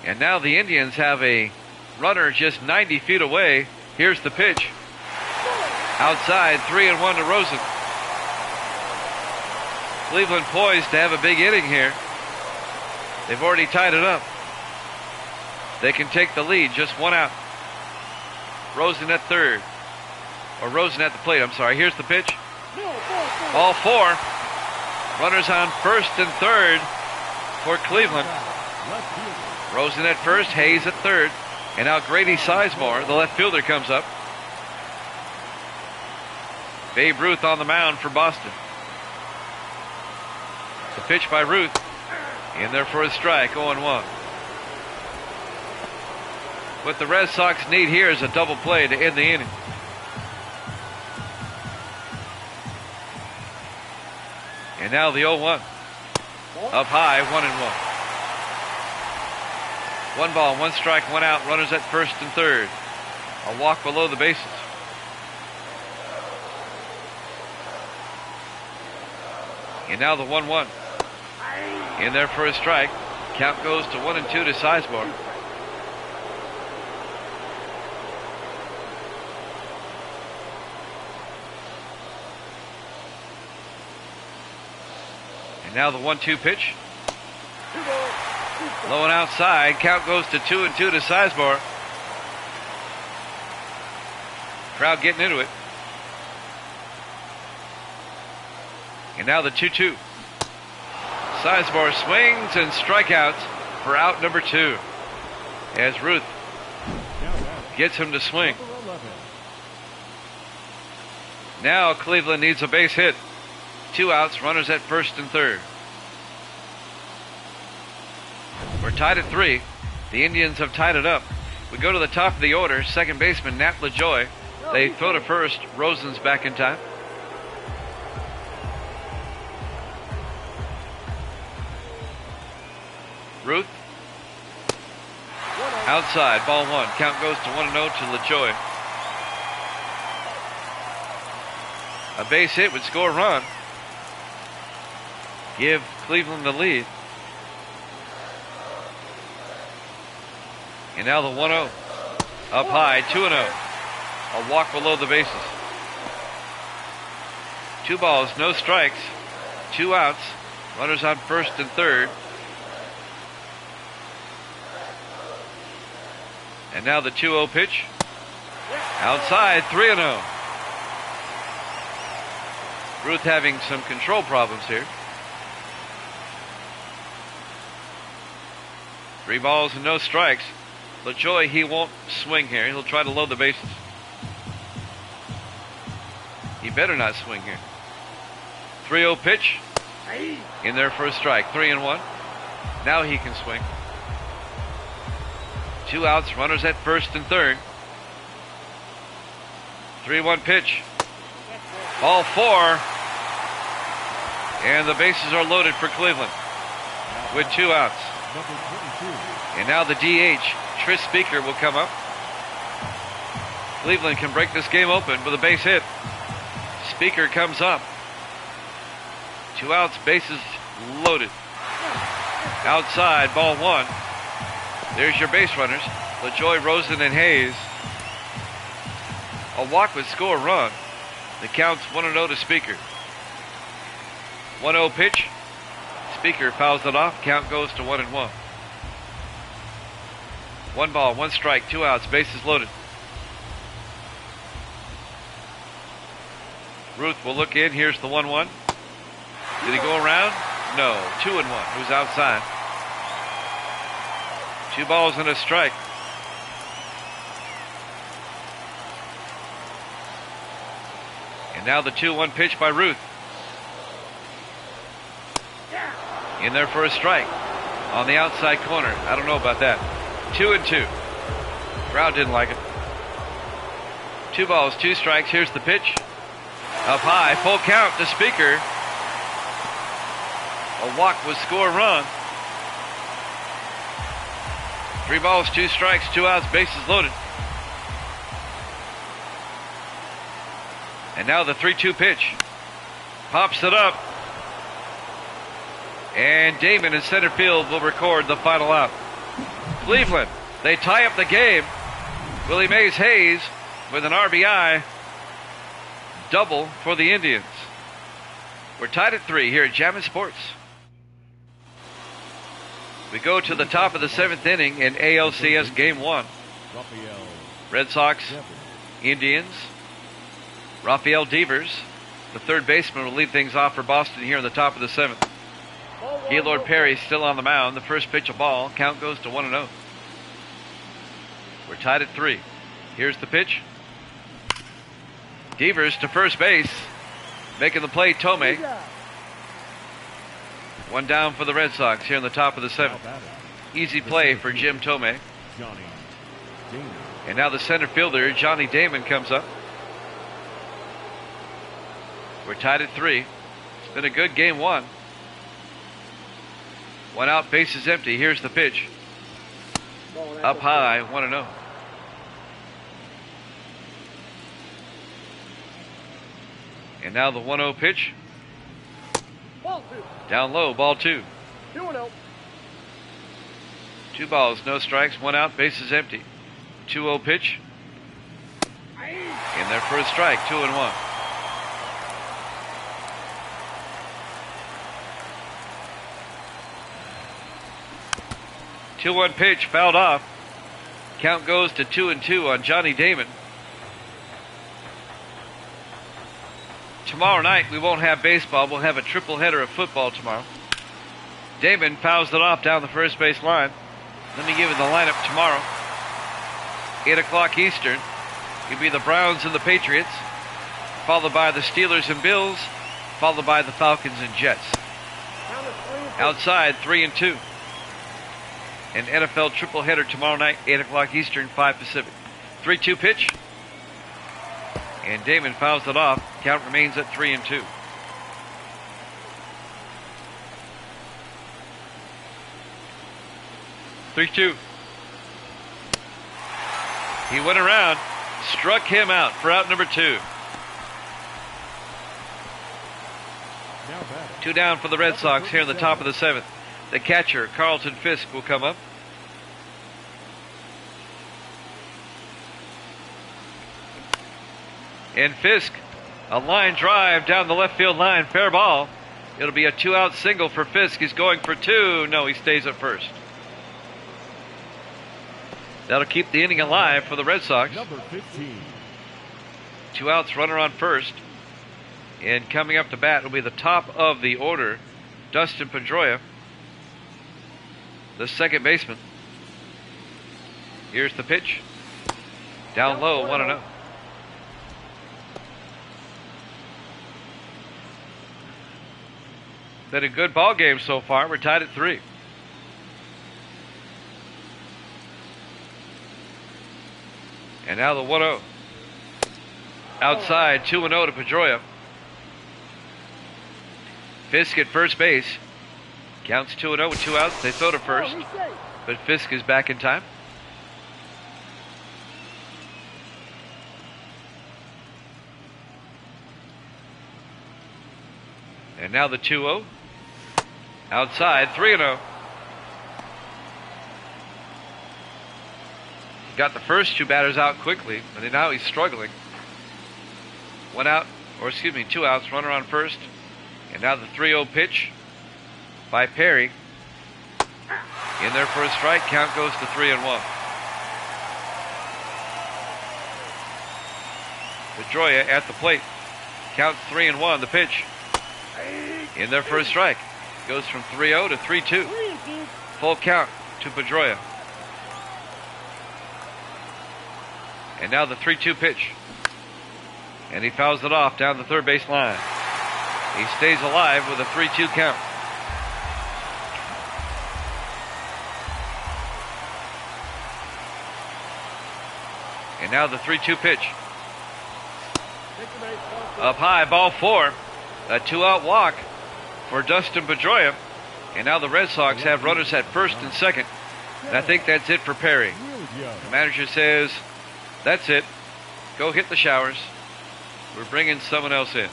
And now the Indians have a runner just 90 feet away. Here's the pitch. Outside, 3-1 to Rosen. Cleveland poised to have a big inning here. They've already tied it up. They can take the lead, just 1 out. Rosen at third. Or Rosen at the plate, I'm sorry. Here's the pitch. Ball 4. Runners on first and third for Cleveland. Rosen at first, Hayes at third. And now Grady Sizemore, the left fielder, comes up. Babe Ruth on the mound for Boston. The pitch by Ruth. In there for a strike, 0-1. What the Red Sox need here is a double play to end the inning. And now the 0-1. Up high, 1-1. 1 ball, 1 strike, 1 out. Runners at first and third. A walk below the bases. And now the 1-1. In there for a strike. Count goes to 1-2 to Sizemore. And now the 1-2 pitch. Low and outside. Count goes to 2-2 to Sizemore. Crowd getting into it. And now the 2-2. Sizemore swings and strikeouts for out number 2. As Ruth gets him to swing. Now Cleveland needs a base hit. 2 outs, runners at first and third. We're tied at 3. The Indians have tied it up. We go to the top of the order. Second baseman Nat LaJoy. They throw to first. Rosen's back in time. Ruth. Outside, ball 1. Count goes to 1-0 to LaJoy. A base hit would score a run. Give Cleveland the lead. And now the 1-0. Up high, 2-0. A walk below the bases. 2 balls, no strikes. 2 outs. Runners on first and third. And now the 2-0 pitch. Outside, 3-0. Ruth having some control problems here. 3 balls and no strikes. LaJoy, he won't swing here. He'll try to load the bases. He better not swing here. 3-0 pitch. In there for a strike. 3-1. Now he can swing. 2 outs, runners at first and third. 3-1 pitch. Ball 4. And the bases are loaded for Cleveland with 2 outs. And now the DH, Tris Speaker, will come up. Cleveland can break this game open with a base hit. Speaker comes up. 2 outs, bases loaded. Outside, ball 1. There's your base runners, LaJoy, Rosen, and Hayes. A walk would score a run. The count's 1-0 to Speaker. 1-0 pitch. Speaker fouls it off. Count goes to 1-1. 1 ball, 1 strike, 2 outs, bases loaded. Ruth will look in. Here's the 1-1. Did he go around? No. 2-1. Who's outside? 2 balls and a strike. And now the 2-1 pitch by Ruth. In there for a strike. On the outside corner. I don't know about that. 2-2. Crowd didn't like it. 2 balls, 2 strikes. Here's the pitch. Up high. Full count to Speaker. A walk would score a run. 3 balls, 2 strikes, 2 outs, bases loaded. And now the 3-2 pitch. Pops it up. And Damon in center field will record the final out. Cleveland, they tie up the game. Willie Mays Hayes with an RBI double for the Indians. We're tied at 3 here at Jammin' Sports. We go to the top of the 7th inning in ALCS Game 1. Red Sox, Indians. Rafael Devers, the third baseman, will lead things off for Boston here in the top of the 7th. Gaylord Perry still on the mound. The first pitch, a ball. Count goes to 1-0. We're tied at 3. Here's the pitch. Devers to first base. Making the play, Tomei. 1 down for the Red Sox here in the top of the 7th. Easy play for Jim Tomei. And now the center fielder, Johnny Damon, comes up. We're tied at 3. It's been a good game 1. 1 out, bases empty. Here's the pitch. Up high, 1-0. And now the 1-0 pitch. Down low, ball 2. 2-0. 2 balls, no strikes, 1 out, bases empty. 2-0 pitch. In there for a strike, 2-1. Two-one pitch, fouled off. Count goes to 2-2 on Johnny Damon. tomorrow night we won't have baseball. We'll have a triple header of football tomorrow. Damon fouls it off down the first base line. Let me give you the lineup tomorrow. 8 o'clock Eastern. It'll be the Browns and the Patriots, followed by the Steelers and Bills, followed by the Falcons and Jets. Outside, 3 and 2. An NFL triple header tomorrow night, 8 o'clock Eastern, 5 Pacific. 3-2 pitch. And Damon fouls it off. Count remains at 3 and 2. Three-two. He went around, struck him out for out number 2. Now batting. 2 down for the Red Sox here in the top of the 7th. The catcher, Carlton Fisk, will come up. And Fisk, a line drive down the left field line, fair ball. It'll be a 2-out single for Fisk. He's going for 2. No, he stays at first. That'll keep the inning alive for the Red Sox. Number 15. 2 outs, runner on first. And coming up to bat will be the top of the order, Dustin Pedroia, the second baseman. Here's the pitch. Down low, 1-0. Been a good ball game so far. We're tied at 3. And now the 1-0. Outside, 2-0 to Pedroia. Fisk at first base. Counts 2-0 with 2 outs. They throw to first. But Fisk is back in time. And now the 2-0. Outside, 3-0. Got the first 2 batters out quickly, but now he's struggling. 2 outs, runner on first. And now the 3-0 pitch by Perry. In there for a strike, count goes to 3-1. Pedroia at the plate. Count 3-1, the pitch. In there for a strike. Goes from 3-0 to 3-2. Full count to Pedroia. And now the 3-2 pitch. And he fouls it off down the third base line. He stays alive with a 3-2 count. And now the 3-2 pitch. Up high, ball 4. A 2-out walk for Dustin Pedroia. And now the Red Sox have runners at first and second. And I think that's it for Perry. The manager says, that's it. Go hit the showers. We're bringing someone else in.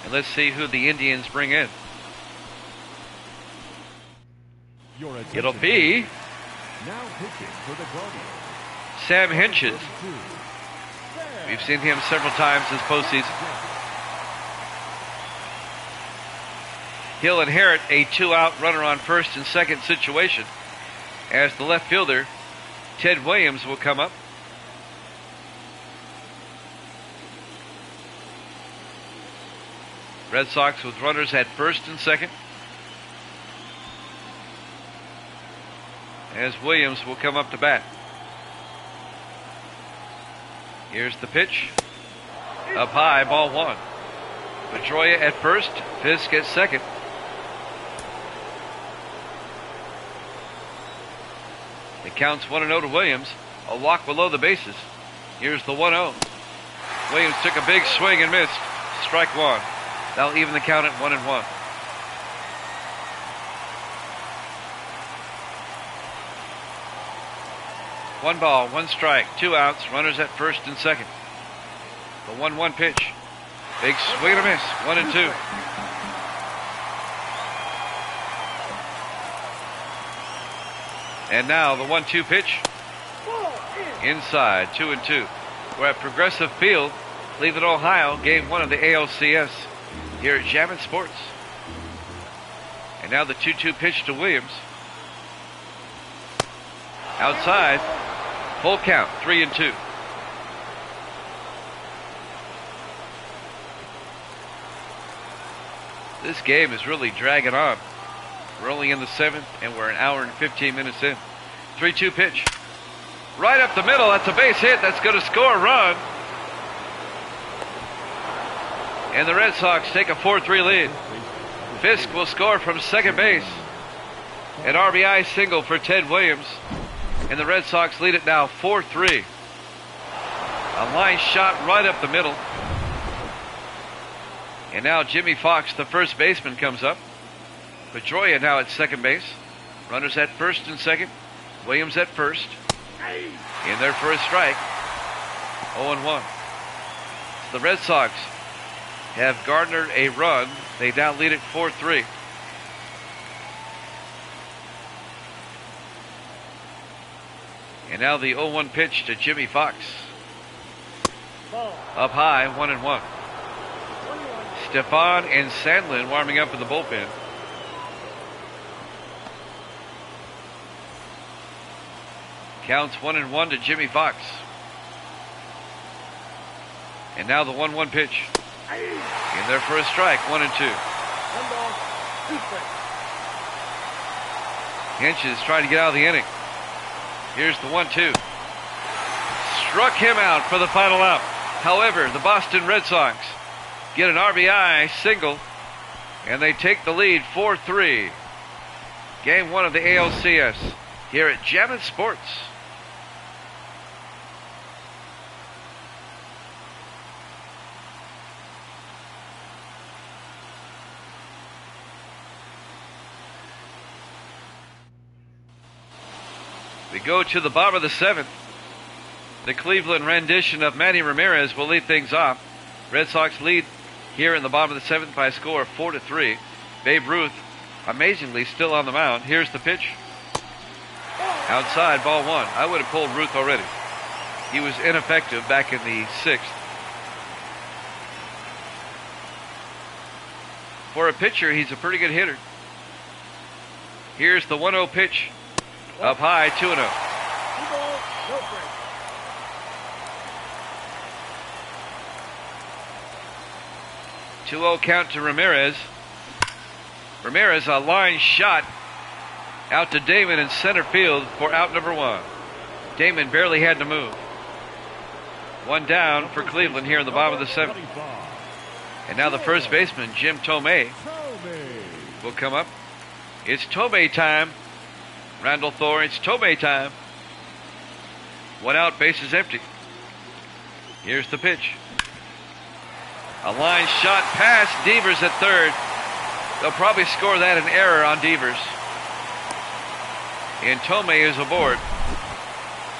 And let's see who the Indians bring in. It'll be Now pitching for the Guardians. Sam Hinches. We've seen him several times this postseason. He'll inherit a 2-out runner on first and second situation as the left fielder, Ted Williams, will come up. Red Sox with runners at first and second, as Williams will come up to bat. Here's the pitch. Up high, ball 1. Pedroia at first, Fisk at second. It counts 1-0 to Williams. A walk below the bases. Here's the 1-0. Williams took a big swing and missed. Strike 1. That'll even the count at 1-1. One ball, 1 strike, 2 outs, runners at first and second. The 1-1 pitch. Big swing and a miss, 1-2. And now the 1-2 pitch. Inside, 2-2. We're at Progressive Field, Cleveland, Ohio, game 1 of the ALCS here at Jammin' Sports. And now the 2-2 pitch to Williams. Outside, full count, 3-2. This game is really dragging on. We're only in the 7th, and we're an hour and 15 minutes in. 3-2 pitch. Right up the middle. That's a base hit. That's going to score a run. And the Red Sox take a 4-3 lead. Fisk will score from second base. An RBI single for Ted Williams. And the Red Sox lead it now 4-3. A line shot right up the middle. And now Jimmy Fox, the first baseman, comes up. Pedroia now at second base. Runners at first and second. Williams at first. In there for a strike. 0-1. The Red Sox have garnered a run. They now lead it 4-3. And now the 0-1 pitch to Jimmy Fox. Ball. Up high, 1-1. Stefan and Sandlin warming up in the bullpen. Counts 1-1 to Jimmy Fox. And now the 1-1 pitch. In there for a strike, 1-2. 1 ball, 2 strikes. Hinch is trying to get out of the inning. Here's the 1-2. Struck him out for the final out. However, the Boston Red Sox get an RBI single, and they take the lead 4-3. Game 1 of the ALCS here at Jammin' Sports. We go to the bottom of the 7th. The Cleveland rendition of Manny Ramirez will lead things off. Red Sox lead here in the bottom of the 7th by a score of 4-3. Babe Ruth, amazingly, still on the mound. Here's the pitch. Outside, ball 1. I would have pulled Ruth already. He was ineffective back in the 6th. For a pitcher, he's a pretty good hitter. Here's the 1-0 pitch. Up high, 2-0. 2 balls, no strikes. 2-0 count to Ramirez. Ramirez, a line shot out to Damon in center field for out number 1. Damon barely had to move. 1 down for Cleveland here in the bottom of the 7th. And now the first baseman, Jim Tomei, will come up. It's Tomei time. Randall Thor, it's Tomei time. 1 out, bases empty. Here's the pitch. A line shot past Devers at third. They'll probably score that an error on Devers. And Tomei is aboard.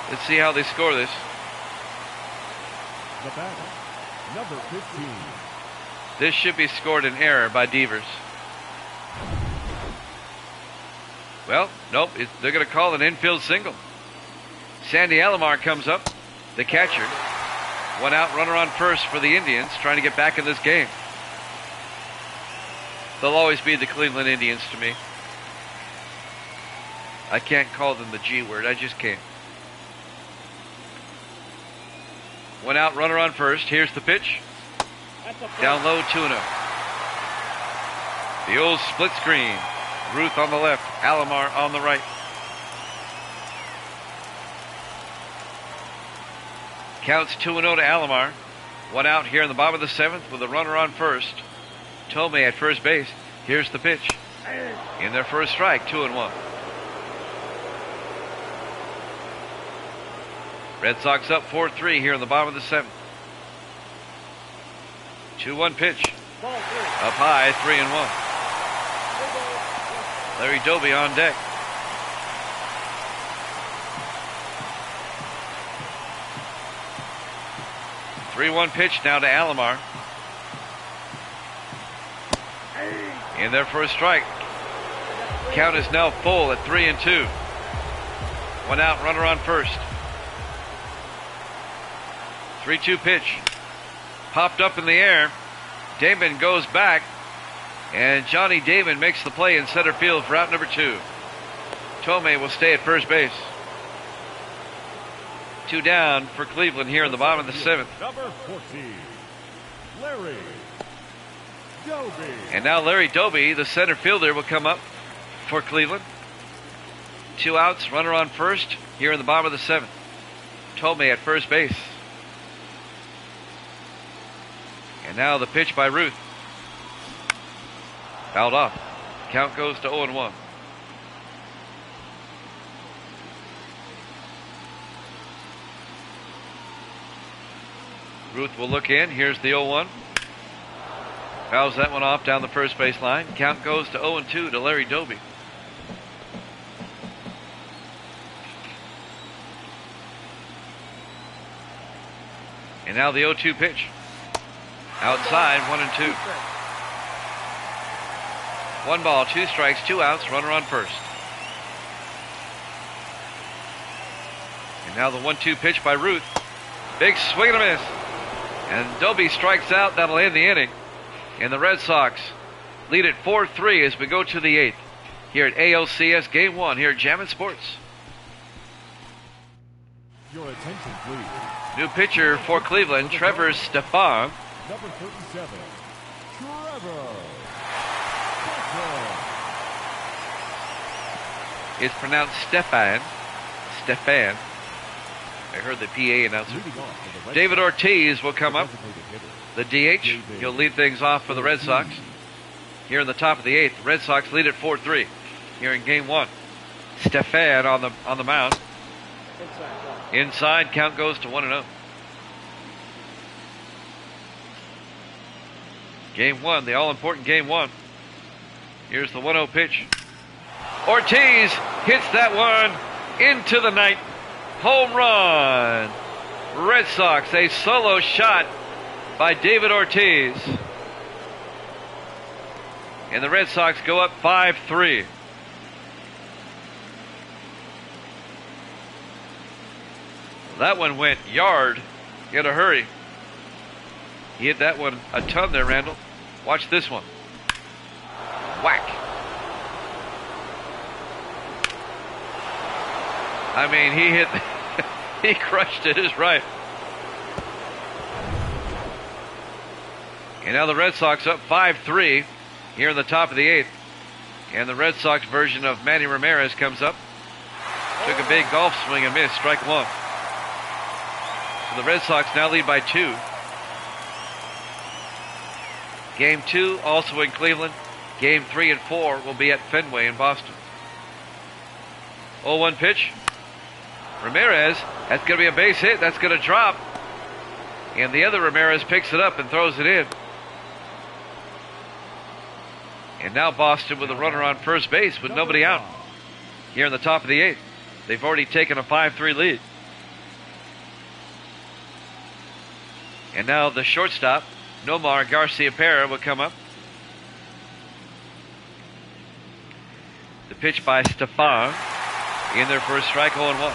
Let's see how they score this. The batter, number 15. This should be scored an error by Devers. Well, nope, they're going to call an infield single. Sandy Alomar comes up, the catcher. 1 out, runner on first for the Indians, trying to get back in this game. They'll always be the Cleveland Indians to me. I can't call them the G word, I just can't. 1 out, runner on first. Here's the pitch. Down low, 2-0. The old split screen. Ruth on the left, Alomar on the right. Counts 2-0 to Alomar. 1 out here in the bottom of the 7th with a runner on first. Tomei at first base. Here's the pitch. In there for a strike, 2-1. Red Sox up 4-3 here in the bottom of the 7th. 2-1 pitch. Ball 3. Up high, 3-1. Larry Doby on deck. The 3-1 pitch now to Alomar. In there for a strike. Count is now full at 3-2. 1 out, runner on first. 3-2 pitch. Popped up in the air. Damon goes back. And Johnny Damon makes the play in center field for out number 2. Tomei will stay at first base. 2 down for Cleveland here in the bottom of the 7th. Number 14, Larry Doby. And now Larry Doby, the center fielder, will come up for Cleveland. 2 outs, runner on first here in the bottom of the 7th. Tomei at first base. And now the pitch by Ruth. Fouled off. Count goes to 0-1. Ruth will look in. Here's the 0-1. Fouls that one off down the first base line. Count goes to 0-2 to Larry Doby. And now the 0-2 pitch. Outside, 1-2. 1 ball, 2 strikes, 2 outs, runner on first. And now the 1-2 pitch by Ruth. Big swing and a miss. And Doby strikes out. That'll end the inning. And the Red Sox lead it 4-3 as we go to the 8th. Here at ALCS Game 1 here at Jammin' Sports. Your attention, please. New pitcher for Cleveland, Trevor Stefan. Number 37, Trevor. It's pronounced Stefan. Stefan. I heard the PA announcer. David Ortiz will come up. The DH. He'll lead things off for the Red Sox. Here in the top of the 8th, the Red Sox lead at 4-3. Here in Game 1. Stefan on the mound. Inside, count goes to 1-0. Game 1, the all-important Game 1. Here's the 1-0 pitch. Ortiz hits that one into the night. Home run. Red Sox, a solo shot by David Ortiz. And the Red Sox go up 5-3. That one went yard in a hurry. He hit that one a ton there, Randall. Watch this one. Whack. I mean, he hit, he crushed it his right. And now the Red Sox up 5-3 here in the top of the 8th. And the Red Sox version of Manny Ramirez comes up. Took a big golf swing and missed, strike 1. So the Red Sox now lead by 2. Game 2 also in Cleveland. Game 3 and 4 will be at Fenway in Boston. 0-1 pitch. Ramirez, that's going to be a base hit. That's going to drop. And the other Ramirez picks it up and throws it in. And now Boston with a runner on first base with nobody out. Here in the top of the 8th. They've already taken a 5-3 lead. And now the shortstop, Nomar Garcia-Pera, will come up. The pitch by Stefan in their first strike, 0-1.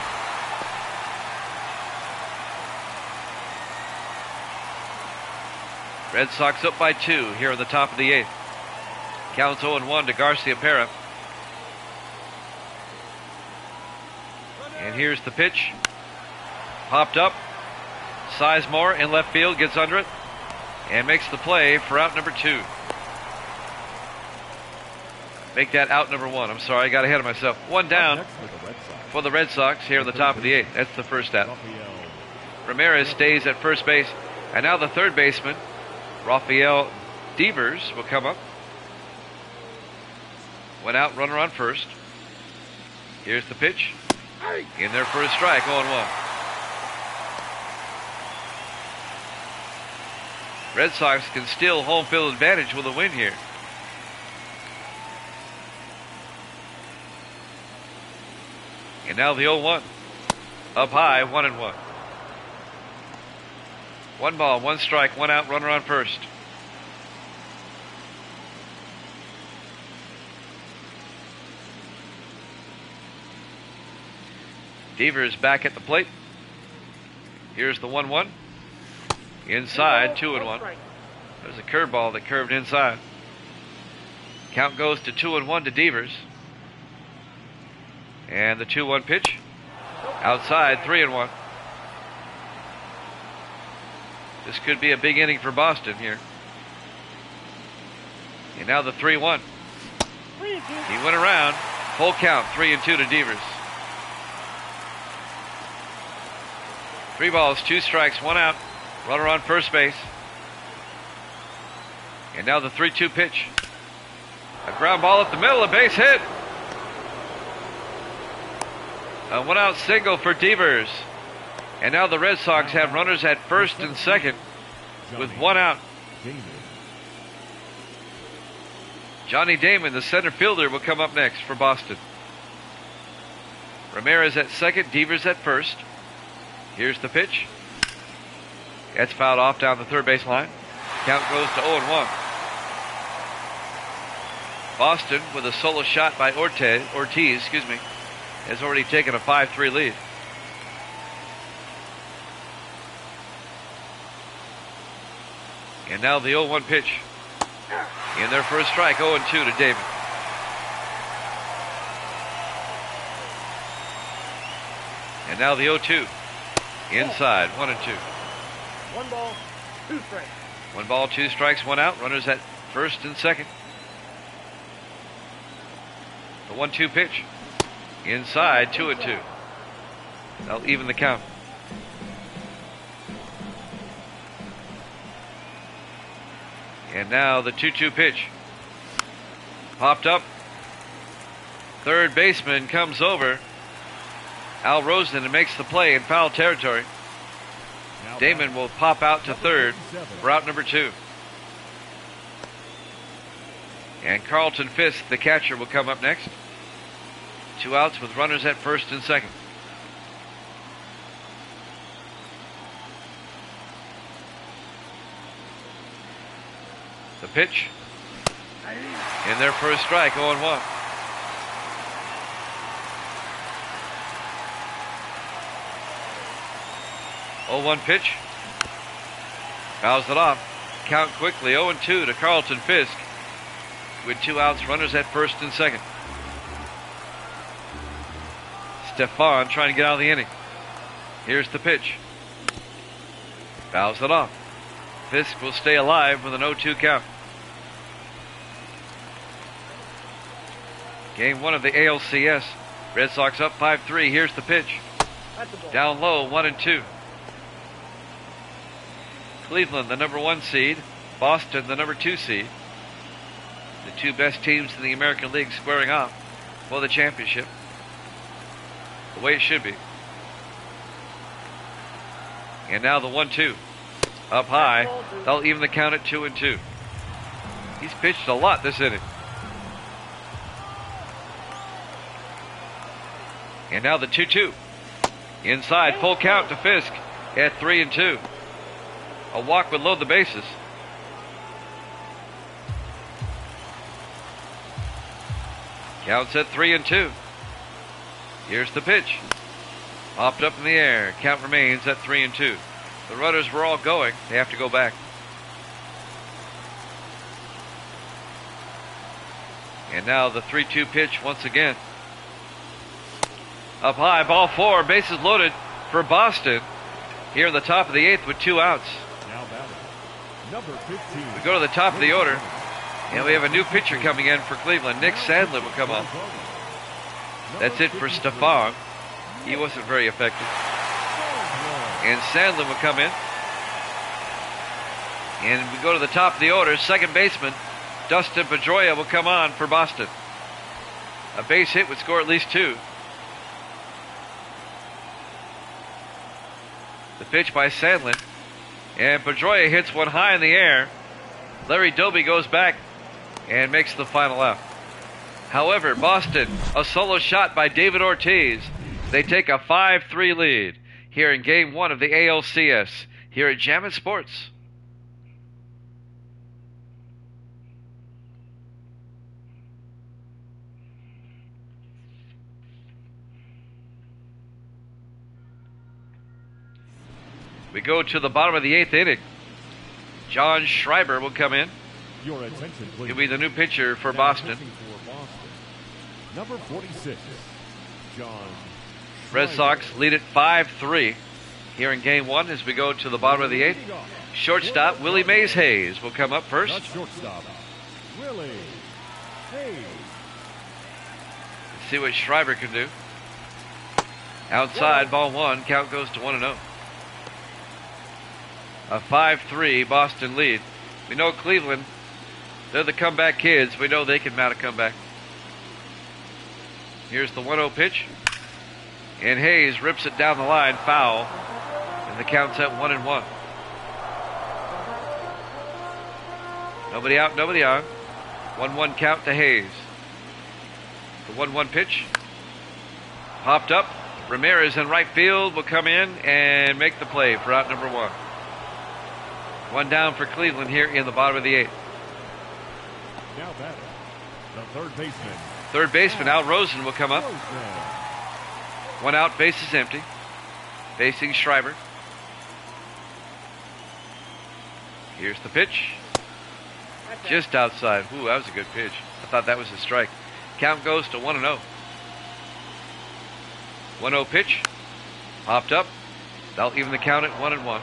Red Sox up by 2 here in the top of the 8th. Counts 0-1 to Garcia-Pera. And here's the pitch. Popped up. Sizemore in left field gets under it and makes the play for out number 2. Make that out number 1. I'm sorry, I got ahead of myself. 1 down for the Red Sox here in the top of the 8th. That's the first out. Ramirez stays at first base. And now the third baseman, Rafael Devers, will come up. Went out, runner on first. Here's the pitch. In their first strike, 0-1. Red Sox can steal home field advantage with a win here. And now the 0-1. Up high, 1-1. 1 ball, 1 strike, 1 out, runner on first. Devers back at the plate. Here's the 1-1. Inside, 2-1. There's a curveball that curved inside. Count goes to 2-1 to Devers. And the 2-1 pitch. Outside, 3-1. This could be a big inning for Boston here. And now the 3-1. 3-2. He went around. Full count, 3-2 to Devers. 3 balls, 2 strikes, 1 out. Runner on first base. And now the 3-2 pitch. A ground ball up the middle, a base hit. A 1-out single for Devers. And now the Red Sox have runners at first and second with 1 out. Johnny Damon, the center fielder, will come up next for Boston. Ramirez at second, Devers at first. Here's the pitch. That's fouled off down the third base line. Count goes to 0-1. Boston, with a solo shot by Ortiz, has already taken a 5-3 lead. And now the 0-1 pitch. In their first strike, 0-2 to David. And now the 0-2. Inside, 1-2. 1 ball, 2 strikes. 1 ball, 2 strikes, 1 out. Runners at first and second. The 1-2 pitch. Inside, 2-2. They'll even the count. And now the 2-2 pitch. Popped up. Third baseman comes over. Al Rosen makes the play in foul territory. Damon will pop out to third for out number 2. And Carlton Fisk, the catcher, will come up next. 2 outs with runners at first and second. The pitch. In their first strike, 0-1. Oh, 0-1 pitch. Fouls it off. Count quickly, 0-2 to Carlton Fisk. With 2 outs, runners at first and second. Stefan trying to get out of the inning. Here's the pitch. Fouls it off. Fisk will stay alive with an 0-2 count. Game 1 of the ALCS. Red Sox up 5-3. Here's the pitch. Down low, 1-2. Cleveland, the number 1 seed. Boston, the number 2 seed. The 2 best teams in the American League squaring off for the championship. The way it should be. And now the 1-2. Up high. They'll even the count at 2-2. He's pitched a lot this inning. And now the 2-2. Inside, full count to Fisk at 3-2. A walk would load the bases. Counts at 3-2. Here's the pitch. Popped up in the air. Count remains at 3-2. The runners were all going. They have to go back. And now the 3-2 pitch once again. Up high, ball 4, bases loaded for Boston. Here in the top of the 8th with 2 outs. Now batting, number 15. We go to the top of the order, and we have a new pitcher coming in for Cleveland. Nick Sandlin will come up. That's it for Stefan. He wasn't very effective. And Sandlin will come in. And we go to the top of the order. Second baseman Dustin Pedroia will come on for Boston. A base hit would score at least 2. The pitch by Sandlin. And Pedroia hits one high in the air. Larry Doby goes back and makes the final out. However, Boston, a solo shot by David Ortiz. They take a 5-3 lead here in Game 1 of the ALCS here at Jammin' Sports. We go to the bottom of the 8th inning. John Schreiber will come in. Your attention, please. He'll be the new pitcher for Now Boston. pitching for Boston, number 46, John Red Schreiber. Sox lead it 5-3 here in Game 1 as we go to the bottom of the 8th. Shortstop Willie Mays Hayes will come up first. The shortstop, Willie Hayes. Let's see what Schreiber can do. Outside, ball one. Count goes to 1-0. A 5-3 Boston lead. We know Cleveland, they're the comeback kids. We know they can mount a comeback. Here's the 1-0 pitch. And Hayes rips it down the line, foul. And the count's at 1-1. Nobody out, nobody on. 1-1 count to Hayes. The 1-1 pitch. Popped up. Ramirez in right field will come in and make the play for out number one. One down for Cleveland here in the bottom of the eighth. Now batting, the third baseman. Third baseman Al Rosen will come up. One out, base is empty. Facing Schreiber. Here's the pitch. Just outside. Ooh, that was a good pitch. I thought that was a strike. Count goes to 1-0. 1-0 pitch. Popped up. That'll even the count at 1-1.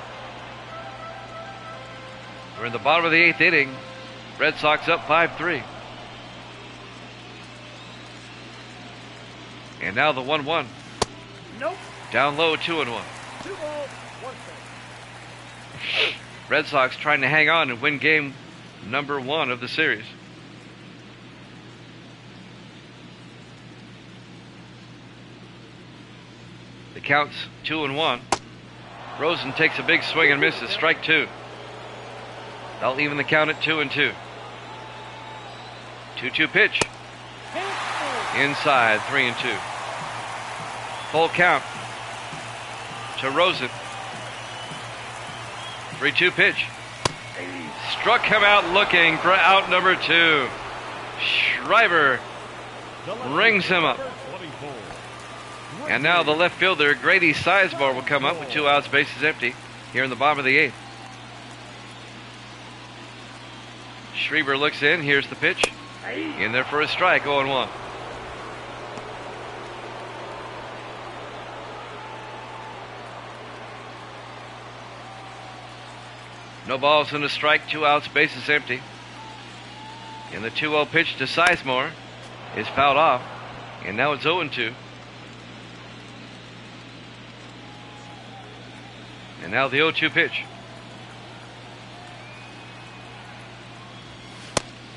We're in the bottom of the eighth inning. Red Sox up 5-3. And now the 1-1. Nope. Down low, 2-1. 2 balls, 1 strike. Red Sox trying to hang on and win game number one of the series. The count's 2-1. Rosen takes a big swing and misses. Strike two. That'll even the count at 2-2. 2-2 pitch. Inside, 3-2. Full count to Rosen. 3-2 pitch. Struck him out looking for out number two. Schreiber rings him up. And now the left fielder, Grady Sizemore, will come up with 2 outs, bases empty, here in the bottom of the eighth. Schreiber looks in. Here's the pitch. In there for a strike, 0-1. No balls and a strike, 2 outs, bases empty. And the 2-0 pitch to Sizemore is fouled off. And now it's 0-2. And now the 0-2 pitch.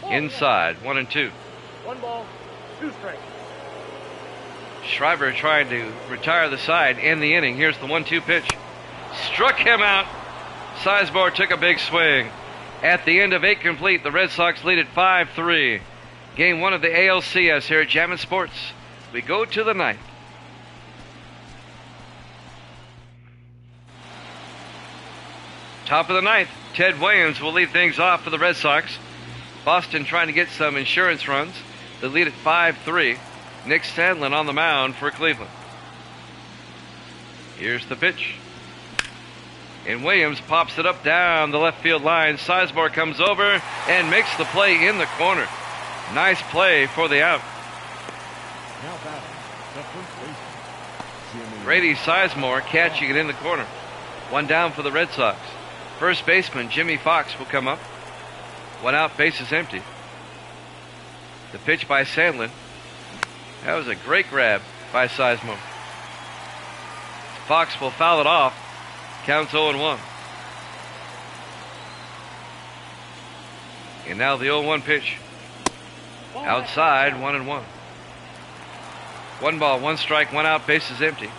Inside, 1-2. 1 ball, 2 strikes. Schreiber trying to retire the side, end the inning. Here's the 1-2 pitch. Struck him out. Sizemore took a big swing. At the end of 8 complete, the Red Sox lead at 5-3. Game 1 of the ALCS here at Jammin' Sports. We go to the ninth. Top of the ninth, Ted Williams will lead things off for the Red Sox. Boston trying to get some insurance runs. The lead at 5-3. Nick Sandlin on the mound for Cleveland. Here's the pitch. And Williams pops it up down the left field line. Sizemore comes over and makes the play in the corner. Nice play for the out. Now batting, the first baseman. Grady Sizemore catching it in the corner. One down for the Red Sox. First baseman Jimmy Fox will come up. One out, base is empty. The pitch by Sandlin. That was a great grab by Sizemore. Fox will foul it off. Counts 0-1. And now the 0-1 pitch. Outside, 1-1. 1 ball, 1 strike, 1 out, base is empty.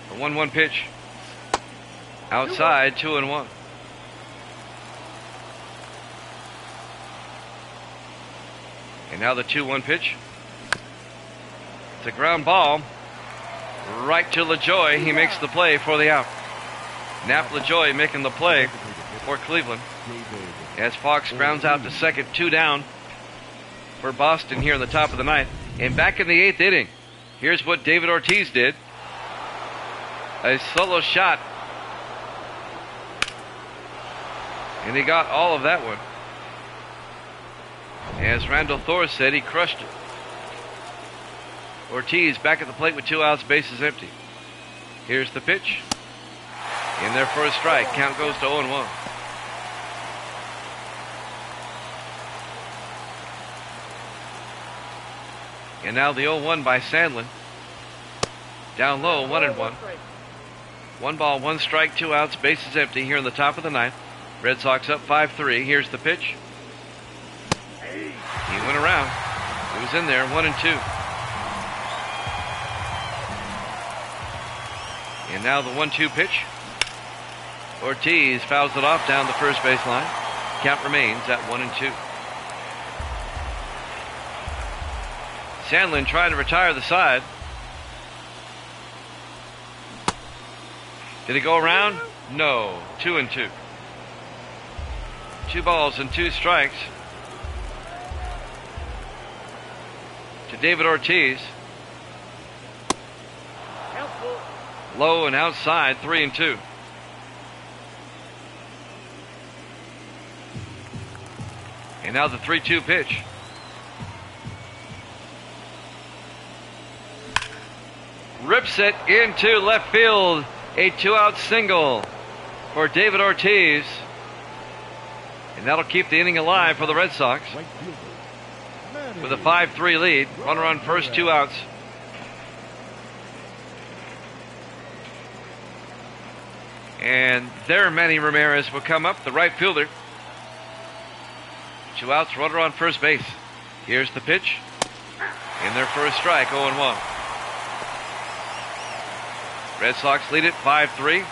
The 1-1 pitch. Outside, 2-1. And now the 2-1 pitch. It's a ground ball. Right to LaJoy. He makes the play for the out. Nap LaJoy making the play for Cleveland. As Fox grounds out to second, 2 down for Boston here in the top of the ninth. And back in the 8th inning, here's what David Ortiz did. A solo shot. And he got all of that one. As Randall Thor said, he crushed it. Ortiz back at the plate with 2 outs, bases empty. Here's the pitch. In there for a strike. Count goes to 0-1. And now the 0-1 by Sandlin. Down low, 1-1. 1 ball, 1 strike, 2 outs, bases empty here in the top of the ninth. Red Sox up 5-3. Here's the pitch. He went around. He was in there, 1-2. And now the 1-2 pitch. Ortiz fouls it off down the first base line. Count remains at 1-2. Sandlin trying to retire the side. Did he go around? No. 2-2. 2 balls and 2 strikes to David Ortiz. Low and outside, 3-2. And now the 3-2 pitch. Rips it into left field. A 2-out single for David Ortiz. And that'll keep the inning alive for the Red Sox. With a 5-3 lead. Runner on first, 2 outs. And there Manny Ramirez will come up, the right fielder. 2 outs, runner on first base. Here's the pitch. In their first strike, 0-1. Red Sox lead it 5-3.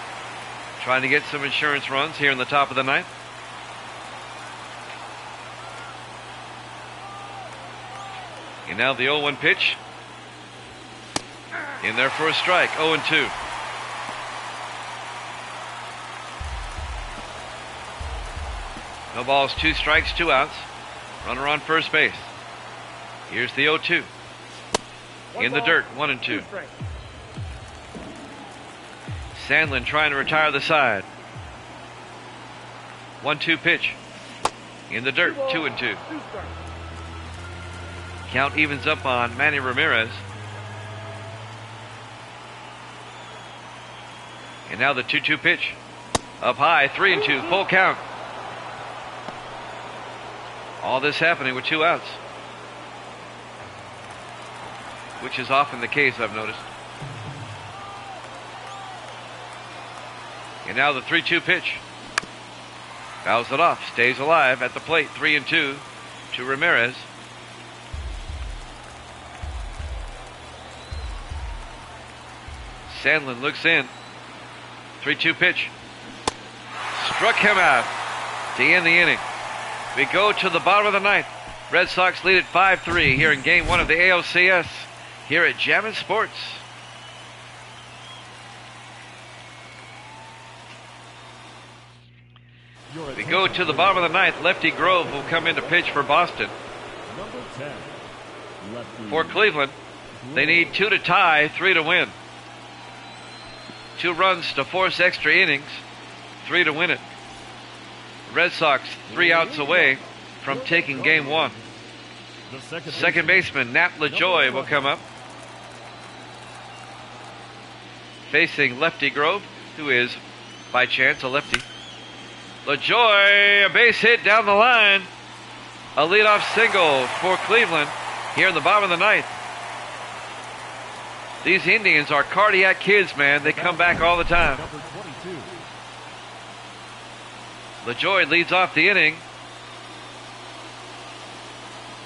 Trying to get some insurance runs here in the top of the ninth. And now the 0-1 pitch. In their first strike, 0-2. No balls, 2 strikes, 2 outs. Runner on first base. Here's the 0-2. In the dirt, 1-2. Sandlin trying to retire the side. 1-2 pitch. In the dirt, 2-2. Count evens up on Manny Ramirez. And now the 2-2 pitch. Up high, 3-2, full count. All this happening with 2 outs. Which is often the case, I've noticed. And now the 3-2 pitch. Fouls it off, stays alive at the plate, 3-2 to Ramirez. Sandlin looks in. 3-2 pitch. Struck him out to end the inning. We go to the bottom of the ninth. Red Sox lead at 5-3 here in Game 1 of the ALCS here at Jammin' Sports. We go to the bottom of the ninth. Lefty Grove will come in to pitch for Boston. Number 10. For Cleveland, they need 2 to tie, 3 to win. 2 runs to force extra innings, 3 to win it. Red Sox 3 outs away from taking Game 1. Second baseman Nat LaJoy will come up, facing Lefty Grove, who is, by chance, a lefty. LaJoy, a base hit down the line. A leadoff single for Cleveland here in the bottom of the ninth. These Indians are cardiac kids, man. They come back all the time. LaJoy leads off the inning.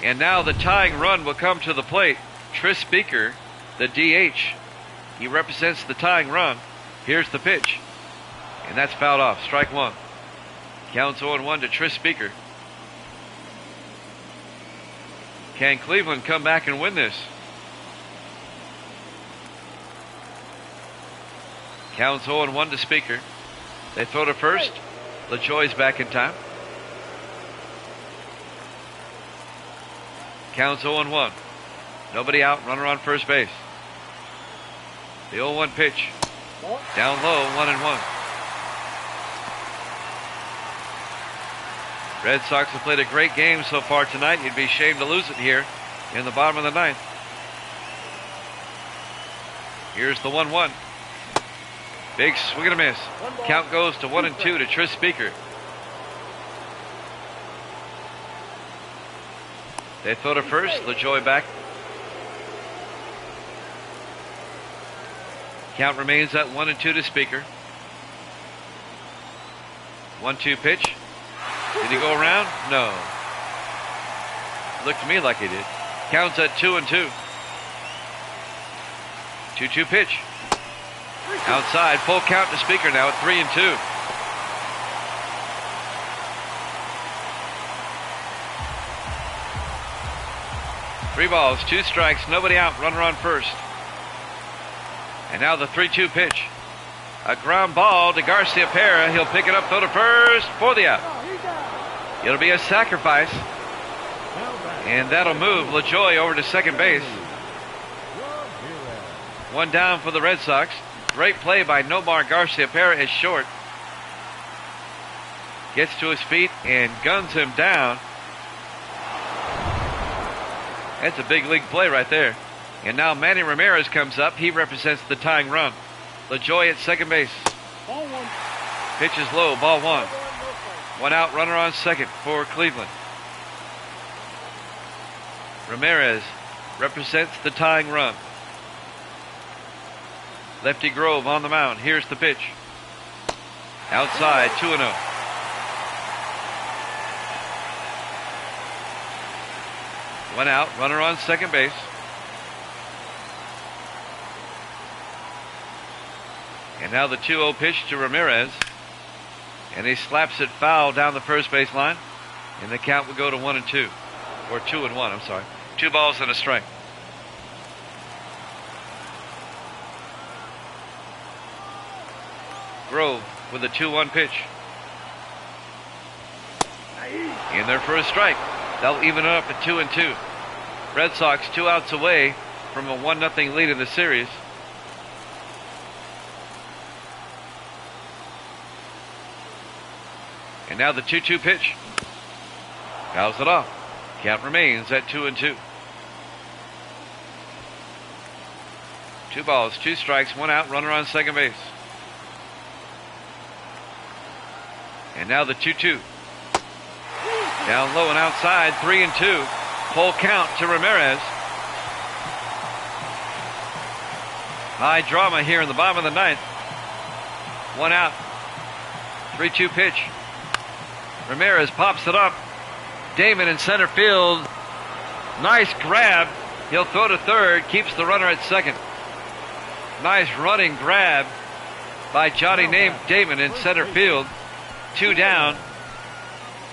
And now the tying run will come to the plate. Tris Speaker, the DH. He represents the tying run. Here's the pitch. And that's fouled off. Strike 1. Counts 0-1 to Tris Speaker. Can Cleveland come back and win this? Counts 0-1 to Speaker. They throw to first. LaJoy's back in time. Counts 0-1. Nobody out. Runner on first base. The 0-1 pitch. Down low, 1-1. Red Sox have played a great game so far tonight. You'd be ashamed to lose it here in the bottom of the ninth. Here's the 1-1. Big swing and a miss. Count goes to 1-2 to Tris Speaker. They throw to first. LaJoy back Count remains at 1-2 to Speaker. 1-2 pitch. Did he go around? No. Looked to me like he did. Counts at 2-2. 2-2 pitch. Outside. Full count to Speaker now at 3-2. Three balls, 2 strikes, nobody out, runner on first. And now the 3-2 pitch. A ground ball to Garcia Pera. He'll pick it up, throw to first for the out. It'll be a sacrifice. And that'll move LaJoie over to second base. One down for the Red Sox. Great play by Nomar Garcia Pera is short. Gets to his feet and guns him down. That's a big league play right there. And now Manny Ramirez comes up. He represents the tying run. LaJoie at second base. Ball 1. Pitch is low, ball 1. One out, runner on second for Cleveland. Ramirez represents the tying run. Lefty Grove on the mound. Here's the pitch. Outside, 2-0. One out, runner on second base. And now the 2-0 pitch to Ramirez. And he slaps it foul down the first base line. And the count will go to 1-2. Or 2-1, I'm sorry. 2 balls and a strike. Grove with a 2-1 pitch. In there for a strike. They'll even it up at 2-2. Red Sox 2 outs away from a 1-0 lead in the series. And now the 2-2 pitch. Fouls it off. Count remains at 2-2. 2 balls, 2 strikes, 1 out, runner on second base. And now the 2-2. Down low and outside, 3-2. Full count to Ramirez. High drama here in the bottom of the ninth. 1 out. 3-2 pitch. Ramirez pops it up. Damon in center field. Nice grab. He'll throw to third. Keeps the runner at second. Nice running grab by Johnny Damon in center field. 2 down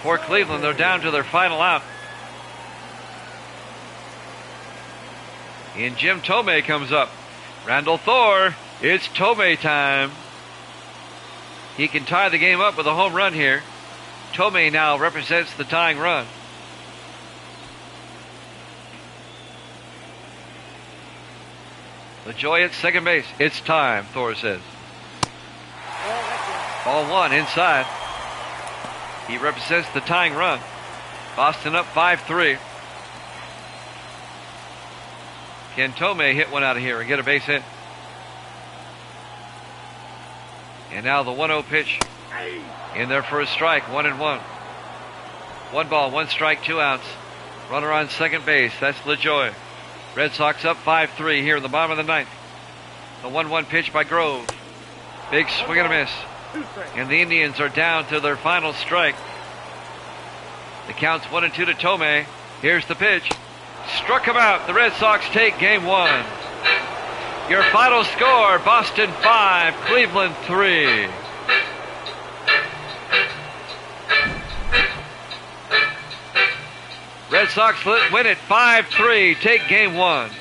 for Cleveland. They're down to their final out. And Jim Tomei comes up. Randall Thor, it's Tomei time. He can tie the game up with a home run here. Tomei now represents the tying run. LaJoie at second base. It's time, Thor says. Ball 1 inside. He represents the tying run. Boston up 5-3. Can Tomei hit one out of here and get a base hit? And now the 1-0 pitch. In there for a strike, 1-1. 1 ball, 1 strike, 2 outs. Runner on second base, that's LaJoie. Red Sox up 5-3 here in the bottom of the ninth. The 1-1 pitch by Grove. Big swing and a miss. And the Indians are down to their final strike. The count's 1-2 to Tomei. Here's the pitch. Struck him out. The Red Sox take game 1. Your final score, Boston 5, Cleveland 3. Red Sox win it 5-3, take game 1.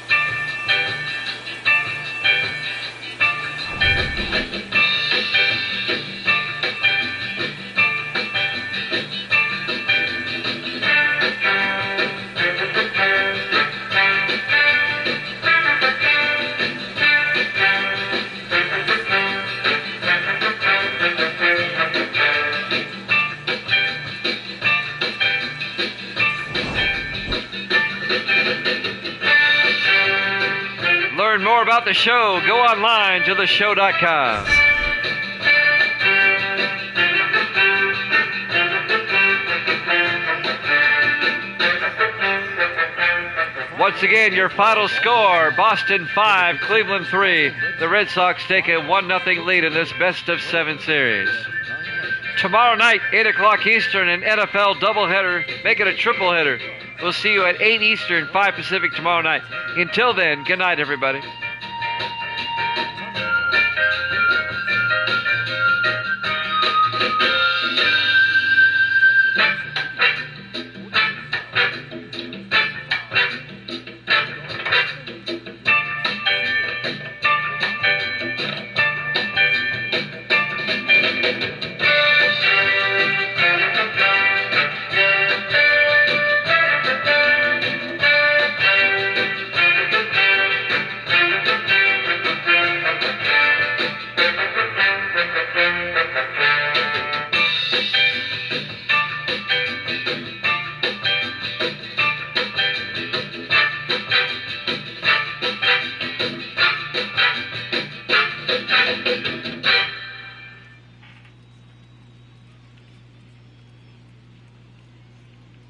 Learn more about the show, go online to theshow.com. Once again, your final score, Boston 5, Cleveland 3. The Red Sox take a 1-0 lead in this best-of-7 series. Tomorrow night, 8 o'clock Eastern, an NFL doubleheader. Make it a tripleheader. We'll see you at 8 Eastern, 5 Pacific tomorrow night. Until then, good night, everybody.